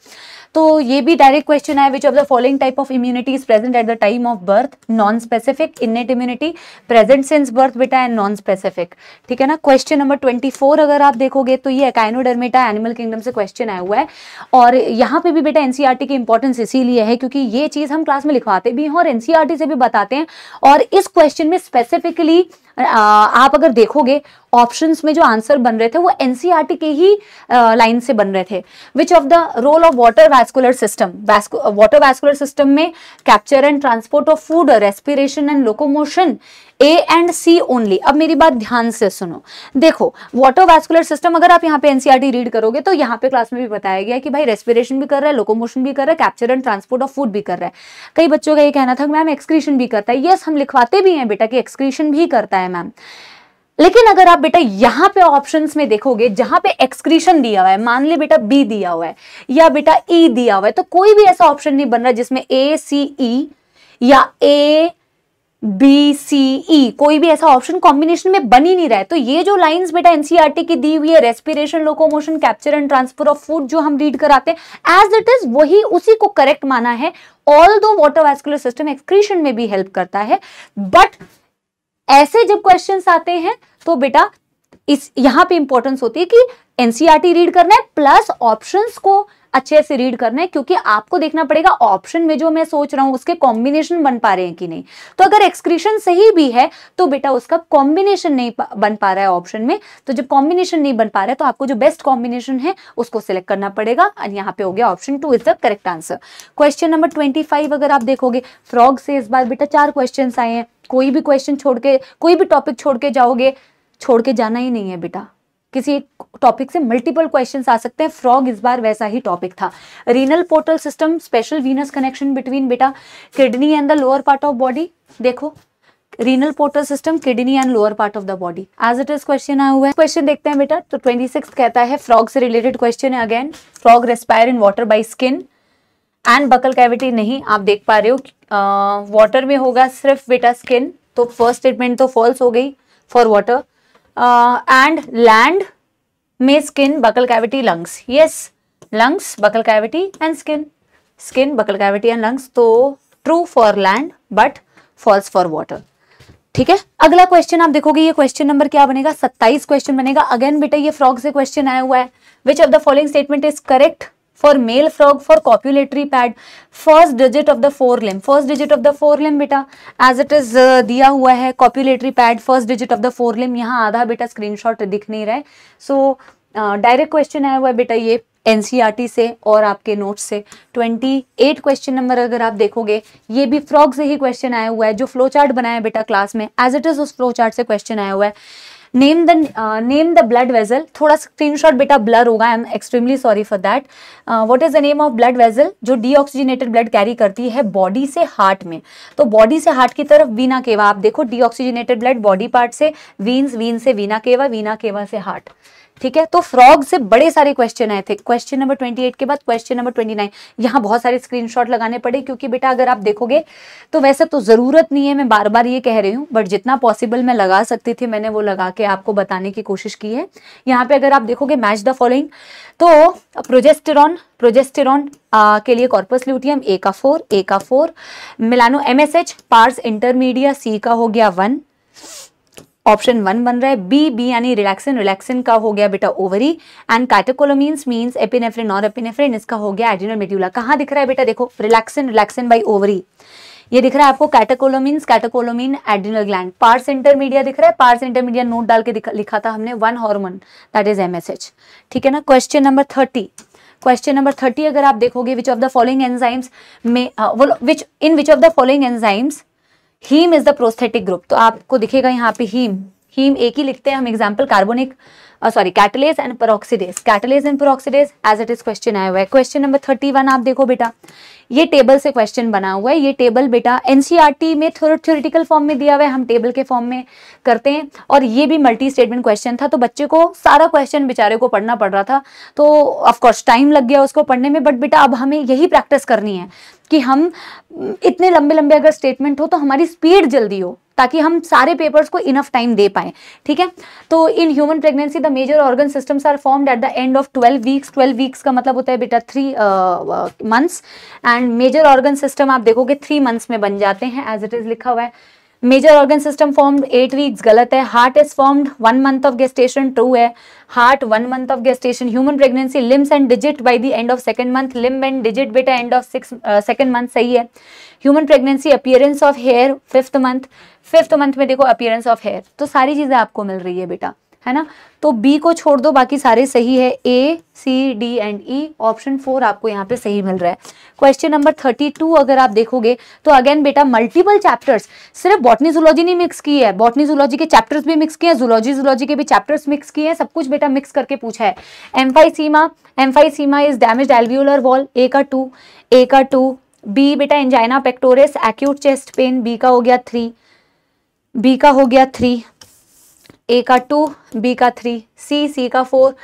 तो ये भी डायरेक्ट क्वेश्चन है, which of the following type of immunity is present at the time of birth? Non specific, innate immunity, present since birth बेटा, एंड नॉन स्पेसिफिक। ठीक है ना। क्वेश्चन नंबर 24 अगर आप देखोगे तो ये एकाइनोडर्मेटा एनिमल किंगडम से क्वेश्चन आया हुआ है। और यहाँ पे भी बेटा एनसीईआरटी की इंपॉर्टेंस इसीलिए है क्योंकि ये चीज हम क्लास में लिखवाते भी हैं और एनसीईआरटी से भी बताते हैं। और इस क्वेश्चन में स्पेसिफिकली आप अगर देखोगे ऑप्शंस में जो आंसर बन रहे थे वो एनसीईआरटी के ही लाइन से बन रहे थे। Which of the role of water vascular system? Water vascular system में capture and transport of food, respiration and locomotion, A and C only. अब मेरी बात ध्यान से सुनो, देखो वाटर वैस्कुलर सिस्टम अगर आप यहाँ पे एनसीईआरटी रीड करोगे तो यहाँ पे क्लास में भी बताया गया कि भाई रेस्पिरेशन भी कर रहा है, लोकोमोशन भी कर रहा है, capture and transport of food भी कर रहा है। कई बच्चों का ये कहना था मैम एक्सक्रीशन भी करता है। यस, हम लिखवाते भी हैं बेटा कि एक्सक्रीशन भी करता है मैम। लेकिन अगर आप बेटा यहाँ पे ऑप्शंस में देखोगे जहां पे एक्सक्रीशन दिया हुआ है, मान ले बेटा बी दिया हुआ है या बेटा ई दिया हुआ है, तो कोई भी ऐसा ऑप्शन नहीं बन रहा जिसमें ए सी ई या ए बी सी ई, कोई भी ऐसा ऑप्शन कॉम्बिनेशन में बन ही नहीं रहा है। तो ये जो लाइंस बेटा एनसीईआरटी की दी हुई है, respiration, locomotion, capture and transfer of food, जो हम रीड कराते हैं एज इट इज वही उसी को करेक्ट माना है। Although water vascular system excretion में भी हेल्प करता है, बट ऐसे जब क्वेश्चंस आते हैं तो बेटा इस यहां पे इंपॉर्टेंस होती है कि एनसीईआरटी रीड करना है प्लस ऑप्शंस को अच्छे से रीड करना है, क्योंकि आपको देखना पड़ेगा ऑप्शन में जो मैं सोच रहा हूं उसके कॉम्बिनेशन बन पा रहे हैं कि नहीं। तो अगर एक्सक्रीशन सही भी है तो बेटा उसका कॉम्बिनेशन नहीं बन पा रहा है ऑप्शन में। तो जब कॉम्बिनेशन नहीं बन पा रहा है तो आपको जो बेस्ट कॉम्बिनेशन है उसको सिलेक्ट करना पड़ेगा। और यहाँ पे हो गया option 2 is the correct answer. Question number 25 अगर आप देखोगे, फ्रॉग से इस बार बेटा 4 क्वेश्चन आए हैं। कोई भी क्वेश्चन छोड़ के, कोई भी टॉपिक छोड़ के जाओगे, छोड़ के जाना ही नहीं है बेटा। किसी एक टॉपिक से मल्टीपल क्वेश्चंस आ सकते हैं। फ्रॉग इस बार वैसा ही टॉपिक था। Renal portal system, special venous connection between बेटा kidney and the lower part of body. देखो renal portal system, kidney and lower part of the body, as it is question आया हुआ है। क्वेश्चन देखते हैं बेटा। तो 26 कहता है, फ्रॉग से रिलेटेड क्वेश्चन है again. Frog respire in water by skin and buccal cavity. नहीं, आप देख पा रहे हो वाटर में होगा सिर्फ बेटा स्किन, तो फर्स्ट स्टेटमेंट तो फॉल्स हो गई फॉर वाटर। एंड लैंड में skin, buccal cavity, lungs. Yes, lungs, buccal cavity and skin, skin, buccal cavity and lungs. तो true for land but false for water. ठीक है। अगला क्वेश्चन आप देखोगे, ये क्वेश्चन नंबर क्या बनेगा? 27 क्वेश्चन बनेगा। अगेन बेटा ये फ्रॉग से क्वेश्चन आया हुआ है। Which of the following statement is correct for male frog for copulatory pad? First digit of the four limb, first digit of the four limb बेटा एज इट इज दिया हुआ है। Copulatory pad, first digit of the four limb. यहाँ आधा बेटा screenshot दिख नहीं रहा है, सो डायरेक्ट क्वेश्चन आया हुआ है बेटा ये एनसीईआरटी से और आपके नोट्स से। 28 क्वेश्चन नंबर अगर आप देखोगे ये भी फ्रॉग से ही क्वेश्चन आया हुआ है, जो फ्लो चार्ट बनाया बेटा क्लास में एज इट इज उस फ्लो चार्ट से क्वेश्चन आया हुआ है। नेम द ब्लड वेजल, थोड़ा स्क्रीनशॉट बेटा ब्लर होगा, I am extremely sorry for that. What is the name of blood vessel जो डीऑक्सीजनेटेड ब्लड कैरी करती है बॉडी से हार्ट में? तो बॉडी से हार्ट की तरफ वीना केवा, आप देखो डीऑक्सीजनेटेड ब्लड बॉडी पार्ट से वीन्स, वीन से वीना केवा से हार्ट, ठीक है। तो फ्रॉग से बड़े सारे क्वेश्चन आए थे। क्वेश्चन नंबर 28 के बाद क्वेश्चन नंबर 29, यहाँ बहुत सारे स्क्रीनशॉट लगाने पड़े क्योंकि बेटा अगर आप देखोगे तो वैसे तो जरूरत नहीं है, मैं बार बार ये कह रही हूँ, बट जितना पॉसिबल मैं लगा सकती थी मैंने वो लगा के आपको बताने की कोशिश की है। यहाँ पे अगर आप देखोगे मैच द फॉलोइंग, तो प्रोजेस्टेरॉन के लिए कॉर्पस ल्यूटियम ए का 4, मिलानो MSH पार्स इंटरमीडिया सी का हो गया 1, ऑप्शन 1 बन रहा है। बी यानी रिलैक्सिन का हो गया बेटा ओवरी, एंड कैटेकोलोमीन्स मींस एपिनेफ्रिन और एपिनेफ्रिन, इसका हो गया एड्रिनल मेड्यूला। कहाँ दिख रहा है बेटा, देखो रिलैक्सिन बाय ओवरी, ये दिख रहा है आपको कैटेकोलोमीन एड्रिनल ग्लैंड। पार्स इंटरमीडिया दिख रहा है, पार्स इंटरमीडिया नोट डाल के लिखा था हमने, 1 हार्मोन दैट इज MSH, ठीक है ना। क्वेश्चन नंबर 30 अगर आप देखोगे which of the following enzymes में in which of the following enzymes heme is the prosthetic group, तो आपको दिखेगा यहाँ पे हीम एक ही लिखते हैं हम, example carbonic catalase and peroxidase as it is question आया हुआ है। क्वेश्चन नंबर 31 आप देखो बेटा, ये टेबल से क्वेश्चन बना हुआ है, ये टेबल बेटा एनसीईआरटी में थ्योरेटिकल फॉर्म में दिया हुआ है, हम टेबल के फॉर्म में करते हैं, और ये भी मल्टी स्टेटमेंट क्वेश्चन था, तो बच्चे को सारा क्वेश्चन बेचारे को पढ़ना पड़ रहा था, तो ऑफकोर्स टाइम लग गया उसको पढ़ने में, बट बेटा अब हमें यही प्रैक्टिस करनी है कि हम इतने लंबे लंबे अगर स्टेटमेंट हो तो हमारी स्पीड जल्दी हो, ताकि हम सारे पेपर्स को इनफ टाइम दे पाए, ठीक है। तो in human pregnancy the major organ systems are formed at the end of 12 weeks. 12 weeks का मतलब होता है बेटा 3 months, and major organ system आप देखोगे 3 मंथ्स में बन जाते हैं, एज इट इज लिखा हुआ है। Major organ system formed 8 weeks, गलत है। Heart is formed 1 month of gestation, true है। Heart 1 month of gestation. Human pregnancy limbs and digit by the end of 2nd month, limb and digit बेटा end of 2nd month, सही है। Human pregnancy appearance of hair 5th month, 5th month में देखो appearance of hair, तो सारी चीजें आपको मिल रही है बेटा, है ना। तो बी को छोड़ दो, बाकी सारे सही है, A, C, D and E, option 4 आपको यहाँ पे सही मिल रहा है। क्वेश्चन नंबर 32 अगर आप देखोगे तो अगेन बेटा मल्टीपल चैप्टर्स, सिर्फ बॉटनी जूलॉजी नहीं मिक्स की है, बॉटनी जूलॉजी के चैप्टर्स भी मिक्स किए हैं, जूलॉजी के भी चैप्टर्स मिक्स किए हैं, सब कुछ बेटा मिक्स करके पूछा है। Emphysema is damaged alveolar wall, A का 2, B बेटा angina pectoris acute chest pain, B का हो गया 3, A का 2, B का 3, C का 4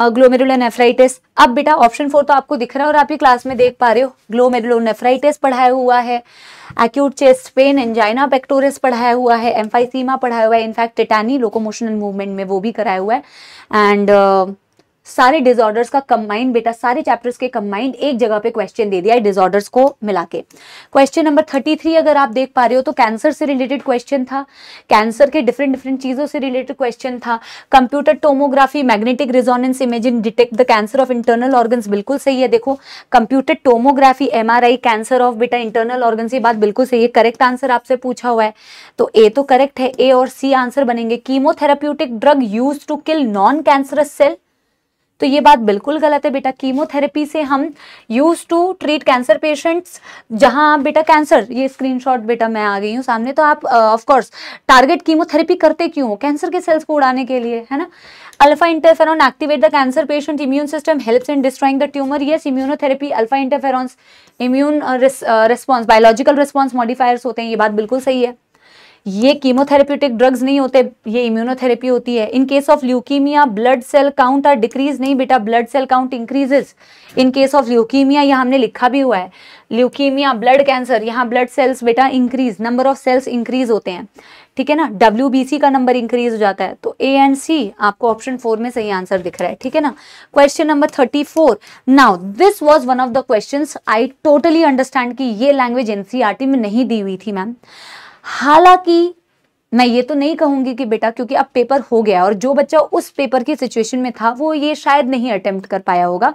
ग्लोमेरुलोनेफ्राइटिस। अब बेटा ऑप्शन 4 तो आपको दिख रहा है और आप ही क्लास में देख पा रहे हो, ग्लोमेरुलोनेफ्राइटिस पढ़ाया हुआ है, acute chest pain angina pectoris पढ़ाया हुआ है, एम्फाइसीमा पढ़ाया हुआ है, in fact tetani locomotion and movement में वो भी कराया हुआ है, एंड सारे डिसऑर्डर्स का कंबाइंड बेटा, सारे चैप्टर्स के कंबाइंड एक जगह पे क्वेश्चन दे दिया है डिसऑर्डर्स को मिला के। क्वेश्चन नंबर 33 अगर आप देख पा रहे हो तो कैंसर से रिलेटेड क्वेश्चन था, कैंसर के डिफरेंट चीजों से रिलेटेड क्वेश्चन था। Computer tomography magnetic resonance imaging detect the cancer of internal organs, बिल्कुल सही है। देखो computer tomography MRI cancer of बेटा इंटरनल ऑर्गन्स, ये बात बिल्कुल सही है, करेक्ट आंसर आपसे पूछा हुआ है, तो A तो करेक्ट है, A और C आंसर बनेंगे। Chemotherapeutic drug used to kill non cancerous cell, तो ये बात बिल्कुल गलत है बेटा, कीमोथेरेपी से हम use to treat cancer patients, जहां बेटा कैंसर, ये स्क्रीनशॉट बेटा मैं आ गई हूँ सामने, तो आप ऑफ कोर्स टारगेट कीमोथेरेपी करते क्यों हो, कैंसर के सेल्स को उड़ाने के लिए, है ना। Alpha interferon activate the cancer patient immune system, helps in destroying the tumour, yes immunotherapy alpha interferons immune response biological response modifiers होते हैं, ये बात बिल्कुल सही है। ये कीमोथेरेप्यूटिक ड्रग्स नहीं होते, ये इम्यूनोथेरेपी होती है। In case of leukaemia blood cell count are decrease, नहीं बेटा blood cell count increases in case of leukaemia, यहाँ हमने लिखा भी हुआ है, ल्यूकीमिया ब्लड कैंसर, यहाँ ब्लड सेल्स बेटा increase, number of cells increase होते हैं, ठीक है ना। WBC का नंबर इंक्रीज हो जाता है, तो A एंड C आपको ऑप्शन 4 में सही आंसर दिख रहा है, ठीक है ना। Question number 34, now this was one of the questions, I totally understand कि ये लैंग्वेज NCERT में नहीं दी हुई थी मैम, हालांकि मैं ये तो नहीं कहूंगी कि बेटा क्योंकि अब पेपर हो गया और जो बच्चा उस पेपर की सिचुएशन में था वो ये शायद नहीं अटेम्प्ट कर पाया होगा,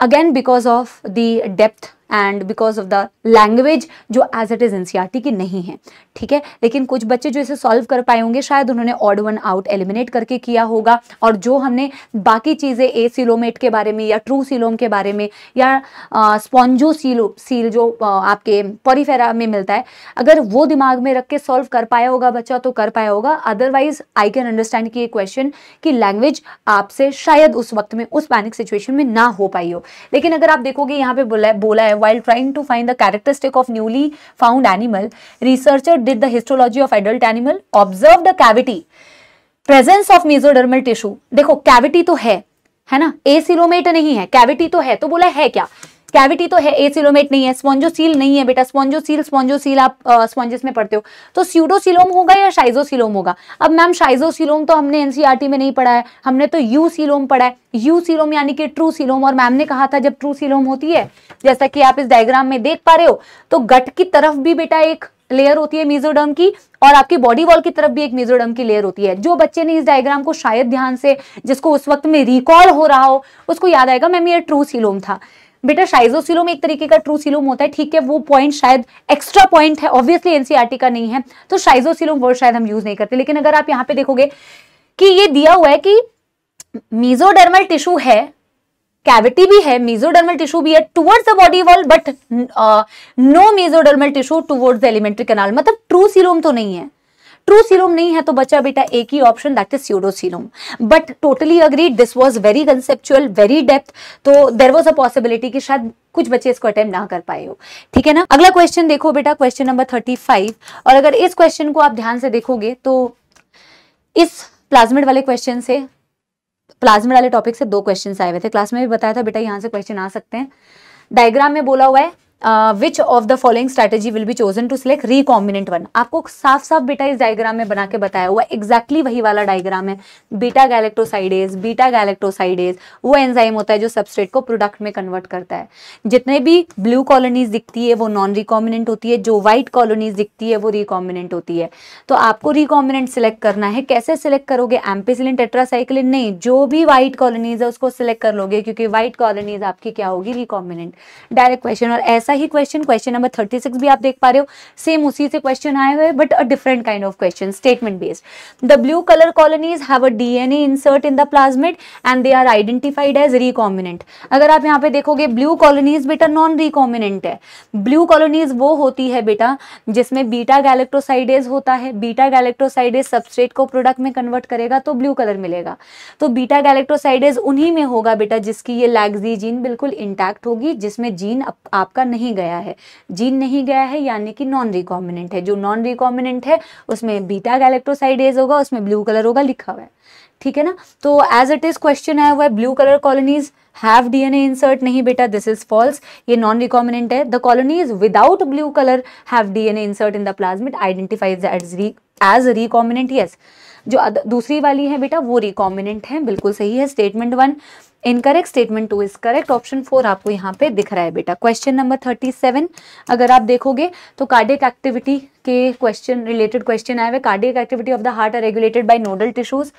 again because of the depth and because of the language जो एज इट इज एनसीईआरटी की नहीं है, ठीक है। लेकिन कुछ बच्चे जो इसे सॉल्व कर पाए होंगे शायद उन्होंने ऑड वन आउट एलिमिनेट करके किया होगा, और जो हमने बाकी चीजें एसिलोमेट के बारे में या ट्रू सीलोम के बारे में या स्पॉन्जो सील जो आपके पॉरीफेरा में मिलता है, अगर वो दिमाग में रख के सॉल्व कर पाया होगा बच्चा तो कर पाया होगा। अदरवाइज आई कैन अंडरस्टैंड कि ये क्वेश्चन की लैंग्वेज आपसे शायद उस वक्त में उस पैनिक सिचुएशन में ना हो पाई हो। लेकिन अगर आप देखोगे यहाँ पे बोला है while trying to find the characteristic of newly found animal, researcher did the histology of adult animal, observe the cavity, presence of mesodermal tissue. देखो कैविटी तो है ना, एसिलोमेट नहीं है, कैविटी तो है, तो बोला है क्या, कैविटी तो है, एसिलोमेट नहीं है, स्पॉन्जोसील नहीं है बेटा, स्पॉन्जोसील आप स्पॉन्जेस में पढ़ते हो, तो स्यूडोसीलोम होगा या शाइजोसीलोम होगा। अब मैम शाइजोसीलोम तो हमने एनसीईआरटी में नहीं पढ़ा है, हमने तो यूसीलोम पढ़ा है, यूसीलोम यानी कि ट्रू सीलोम। और मैम ने कहा था जब ट्रू सीलोम होती है, जैसा कि आप इस डायग्राम में देख पा रहे हो, तो गट की तरफ भी बेटा एक लेयर होती है मेसोडर्म की, और आपकी बॉडी वॉल की तरफ भी एक मेसोडर्म की लेयर होती है। जो बच्चे ने इस डायग्राम को शायद ध्यान से, जिसको उस वक्त में रिकॉल हो रहा हो, उसको याद आएगा मैम ये ट्रू सीलोम था। बेटा शाइजोसीलोम एक तरीके का ट्रू सीलोम होता है, ठीक है, वो पॉइंट शायद एक्स्ट्रा पॉइंट है, ऑब्वियसली एनसीईआरटी का नहीं है, तो शाइजोसीलोम वर्ड शायद हम यूज नहीं करते। लेकिन अगर आप यहाँ पे देखोगे कि ये दिया हुआ है कि मेसोडर्मल टिश्यू है, कैविटी भी है, मेसोडर्मल टिश्यू भी है towards the body wall, but no mesodermal tissue towards the alimentary canal, मतलब ट्रू सीलोम तो नहीं है। ट्रू सीलोम नहीं है तो बचा बेटा एक ही option, that is pseudocoelom. But totally agreed, this was very conceptual, very depth, तो देयर वाज अ पॉसिबिलिटी कि शायद कुछ बच्चे इसको अटेम्प्ट ना कर पाए हो, ठीक है ना। अगला क्वेश्चन देखो बेटा, क्वेश्चन नंबर 35, और अगर इस क्वेश्चन को आप ध्यान से देखोगे तो इस प्लाज्मिड वाले क्वेश्चन से, प्लाज्मिड वाले टॉपिक से 2 क्वेश्चन आए हुए थे, क्लास में भी बताया था बेटा यहाँ से क्वेश्चन आ सकते हैं। डायग्राम में बोला हुआ है which of the following strategy will be chosen to select recombinant one. आपको साफ साफ बेटा इस डायग्राम में बना के बताया हुआ, एग्जैक्टली वही वाला डायग्राम है। बीटा गैलेक्टोसाइडेज वो एंजाइम होता है जो सबस्ट्रेट को प्रोडक्ट में कन्वर्ट करता है। जितने भी ब्लू कॉलोनीज दिखती है वो नॉन रिकॉम्बिनेंट होती है, जो व्हाइट कॉलोनीज दिखती है वो रिकॉम्बिनेंट होती है। तो आपको रिकॉम्बिनेंट सिलेक्ट करना है। कैसे सिलेक्ट करोगे, एम्पिसिलिन टेट्रासाइक्लिन नहीं, जो भी व्हाइट कॉलोनीज है उसको सिलेक्ट कर लोगे, क्योंकि व्हाइट कॉलोनीज आपकी क्या होगी, रिकॉम्बिनेंट। Direct question. और ऐसा ही क्वेश्चन नंबर 36 भी आप देख पा रहे हो, सेम उसी से क्वेश्चन आए हुए, but a different kind of question, statement based. The blue colour colonies have a DNA insert in the plasmid and they are identified as recombinant. अगर आप यहाँ पे देखोगे ब्लू कॉलोनीज बेटा नॉन रिकॉम्बिनेंट है। ब्लू कॉलोनीज वो होती है बेटा जिसमें बीटा गैलेक्टोसाइडेज होता है। बीटा गैलेक्टोसाइडेज सबस्ट्रेट को प्रोडक्ट में कन्वर्ट करेगा तो ब्लू कलर मिलेगा। तो बीटा गैलेक्टोसाइडेज उन्हीं में होगा बेटा जिसकी ये लैक्सी जीन बिल्कुल इंटैक्ट होगी, जिसमें जीन आपका नहीं गया है। जीन नहीं गया है यानी कि नॉन रिकॉम्बिनेंट है। जो नॉन रिकॉम्बिनेंट है उसमें बीटा गैलेक्टोसाइडेज होगा, उसमें ब्लू कलर होगा, लिखा हुआ है, ठीक है ना। तो एज इट इज क्वेश्चन आया हुआ है, blue colour colonies have DNA insert, नहीं बेटा दिस इज फॉल्स, ये नॉन रिकॉम्बिनेंट है। The colonies without blue colour have DNA insert in the plasmid identifies as recombinant, yes. जो दूसरी वाली है बेटा वो रिकॉम्बिनेंट है, बिल्कुल सही है। Statement 1 incorrect, statement 2 is correct. Option 4 आपको यहाँ पे दिख रहा है बेटा। क्वेश्चन नंबर 37 अगर आप देखोगे तो कार्डियक एक्टिविटी के क्वेश्चन, रिलेटेड क्वेश्चन आए हुए। Cardiac activity of the heart are regulated by nodal tissues.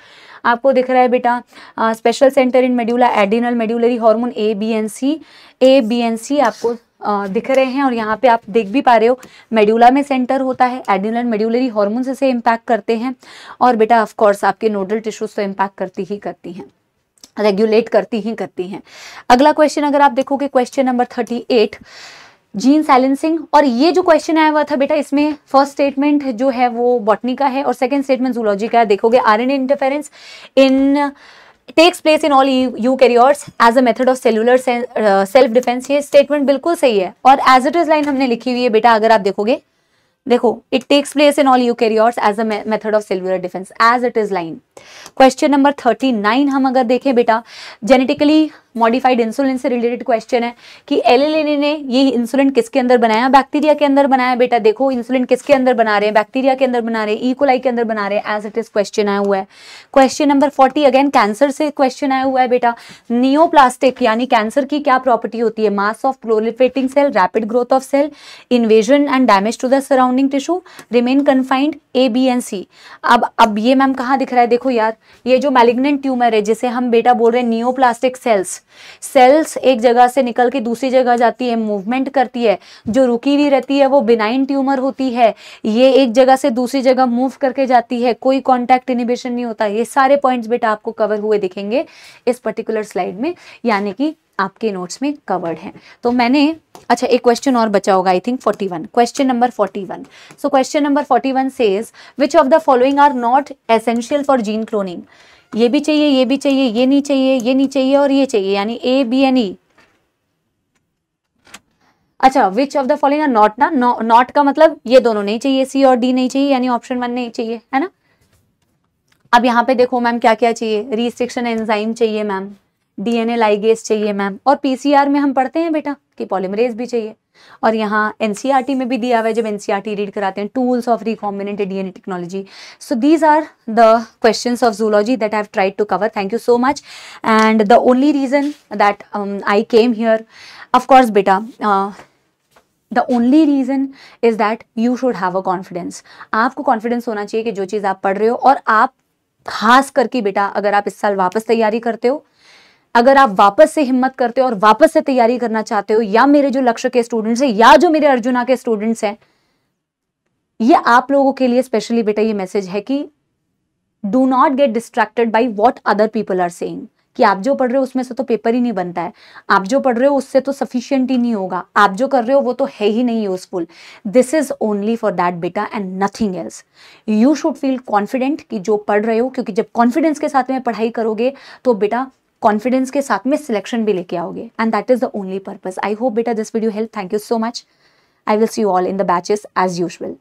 आपको दिख रहा है बेटा special centre in medulla, adrenal medullary hormone A B and C आपको दिख रहे हैं। और यहाँ पे आप देख भी पा रहे हो मेडुला में सेंटर होता है, एड्रिनल मेडुलरी हार्मोन से इम्पैक्ट करते हैं। और बेटा ऑफ कोर्स आपके नोडल टिश्यूज तो इम्पैक्ट करती हैं, रेगुलेट करती हैं। अगला क्वेश्चन अगर आप देखोगे क्वेश्चन नंबर 38 जीन साइलेंसिंग। और ये जो क्वेश्चन आया हुआ था बेटा इसमें फर्स्ट स्टेटमेंट जो है वो बॉटनी का है और सेकंड स्टेटमेंट जूलॉजी का है। देखोगे RNA interference in takes place in all eukaryotes as a method of cellular self defense। ये स्टेटमेंट बिल्कुल सही है और एज इट इज लाइन हमने लिखी हुई है बेटा। अगर आप देखोगे, देखो it takes place in all eukaryotes as a method of cellular defence, as it is line. Question number 39 हम अगर देखें बेटा, जेनेटिकली मॉडिफाइड इंसुलिन से रिलेटेड क्वेश्चन है कि एल ने ये इंसुलिन किसके अंदर बनाया, बैक्टीरिया के अंदर बनाया। बेटा देखो इंसुलिन किसके अंदर बना रहे हैं, बैक्टीरिया के अंदर बना रहे हैं, इकोलाई के अंदर बना रहे हैं, एज इट इज क्वेश्चन आया हुआ है। क्वेश्चन नंबर 40 अगेन कैंसर से क्वेश्चन आया हुआ है बेटा। नियोप्लास्टिक यानी कैंसर की क्या प्रॉपर्टी होती है, mass of proliferating cell, rapid growth of cell, invasion and damage to the surrounding tissue, remain confined, A B and C. अब ये मैम कहाँ दिख रहा है, देखो यार ये जो मैलिग्नेंट ट्यूमर है जिसे हम बेटा बोल रहे हैं नियोप्लास्टिक सेल्स, सेल्स एक जगह से निकल के दूसरी जगह जाती है, मूवमेंट करती है, जो रुकी हुई रहती है वो बिनाइन ट्यूमर होती है, ये एक जगह से दूसरी जगह मूव करके जाती है, कोई कॉन्टैक्ट इनिबिशन नहीं होता। ये सारे पॉइंट्स बेटा आपको कवर हुए दिखेंगे इस पर्टिकुलर स्लाइड में, यानी कि आपके नोट्स में कवर्ड हैं। तो मैंने, अच्छा एक क्वेश्चन और बचा होगा, I think 41, question number 41। So question number 41 says which of the following are not essential for gene cloning. ये भी चाहिए, ये भी चाहिए, ये नहीं चाहिए, ये नहीं चाहिए और ये चाहिए, यानी ए बी एंड ई। अच्छा, which of the following are not ना, नॉट का मतलब ये दोनों नहीं चाहिए, सी और डी नहीं चाहिए, यानी ऑप्शन 1 नहीं चाहिए, है ना। अब यहाँ पे देखो मैम क्या क्या चाहिए, रिस्ट्रिक्शन एंजाइम चाहिए मैम, डीएनए लाइगेज चाहिए मैम, और पीसीआर में हम पढ़ते हैं बेटा कि पॉलीमरेज भी चाहिए, और यहाँ एनसीईआरटी में भी दिया हुआ है जब एनसीईआरटी रीड कराते हैं, tools of recombinant DNA technology. So these are the questions of zoology that I have tried to cover. Thank you so much. And the only reason that I came here, of course बेटा, the only reason is that you should have a confidence. आपको confidence होना चाहिए कि जो चीज़ आप पढ़ रहे हो, और आप खास करके बेटा अगर आप इस साल वापस तैयारी करते हो, अगर आप वापस से हिम्मत करते हो और वापस से तैयारी करना चाहते हो, या मेरे जो लक्ष्य के स्टूडेंट्स हैं या जो मेरे अर्जुना के स्टूडेंट्स हैं, ये आप लोगों के लिए स्पेशली बेटा ये मैसेज है कि do not get distracted by what other people are saying, कि आप जो पढ़ रहे हो उसमें से तो पेपर ही नहीं बनता है, आप जो पढ़ रहे हो उससे तो सफिशिएंट ही नहीं होगा, आप जो कर रहे हो वो तो है ही नहीं useful. This is only for that बेटा and nothing else. You should feel confident कि जो पढ़ रहे हो, क्योंकि जब कॉन्फिडेंस के साथ में पढ़ाई करोगे तो बेटा कॉन्फिडेंस के साथ में सिलेक्शन भी लेके आओगे, and that is the only purpose. I hope बेटा this video help. Thank you so much. I will see you all in the batches as usual.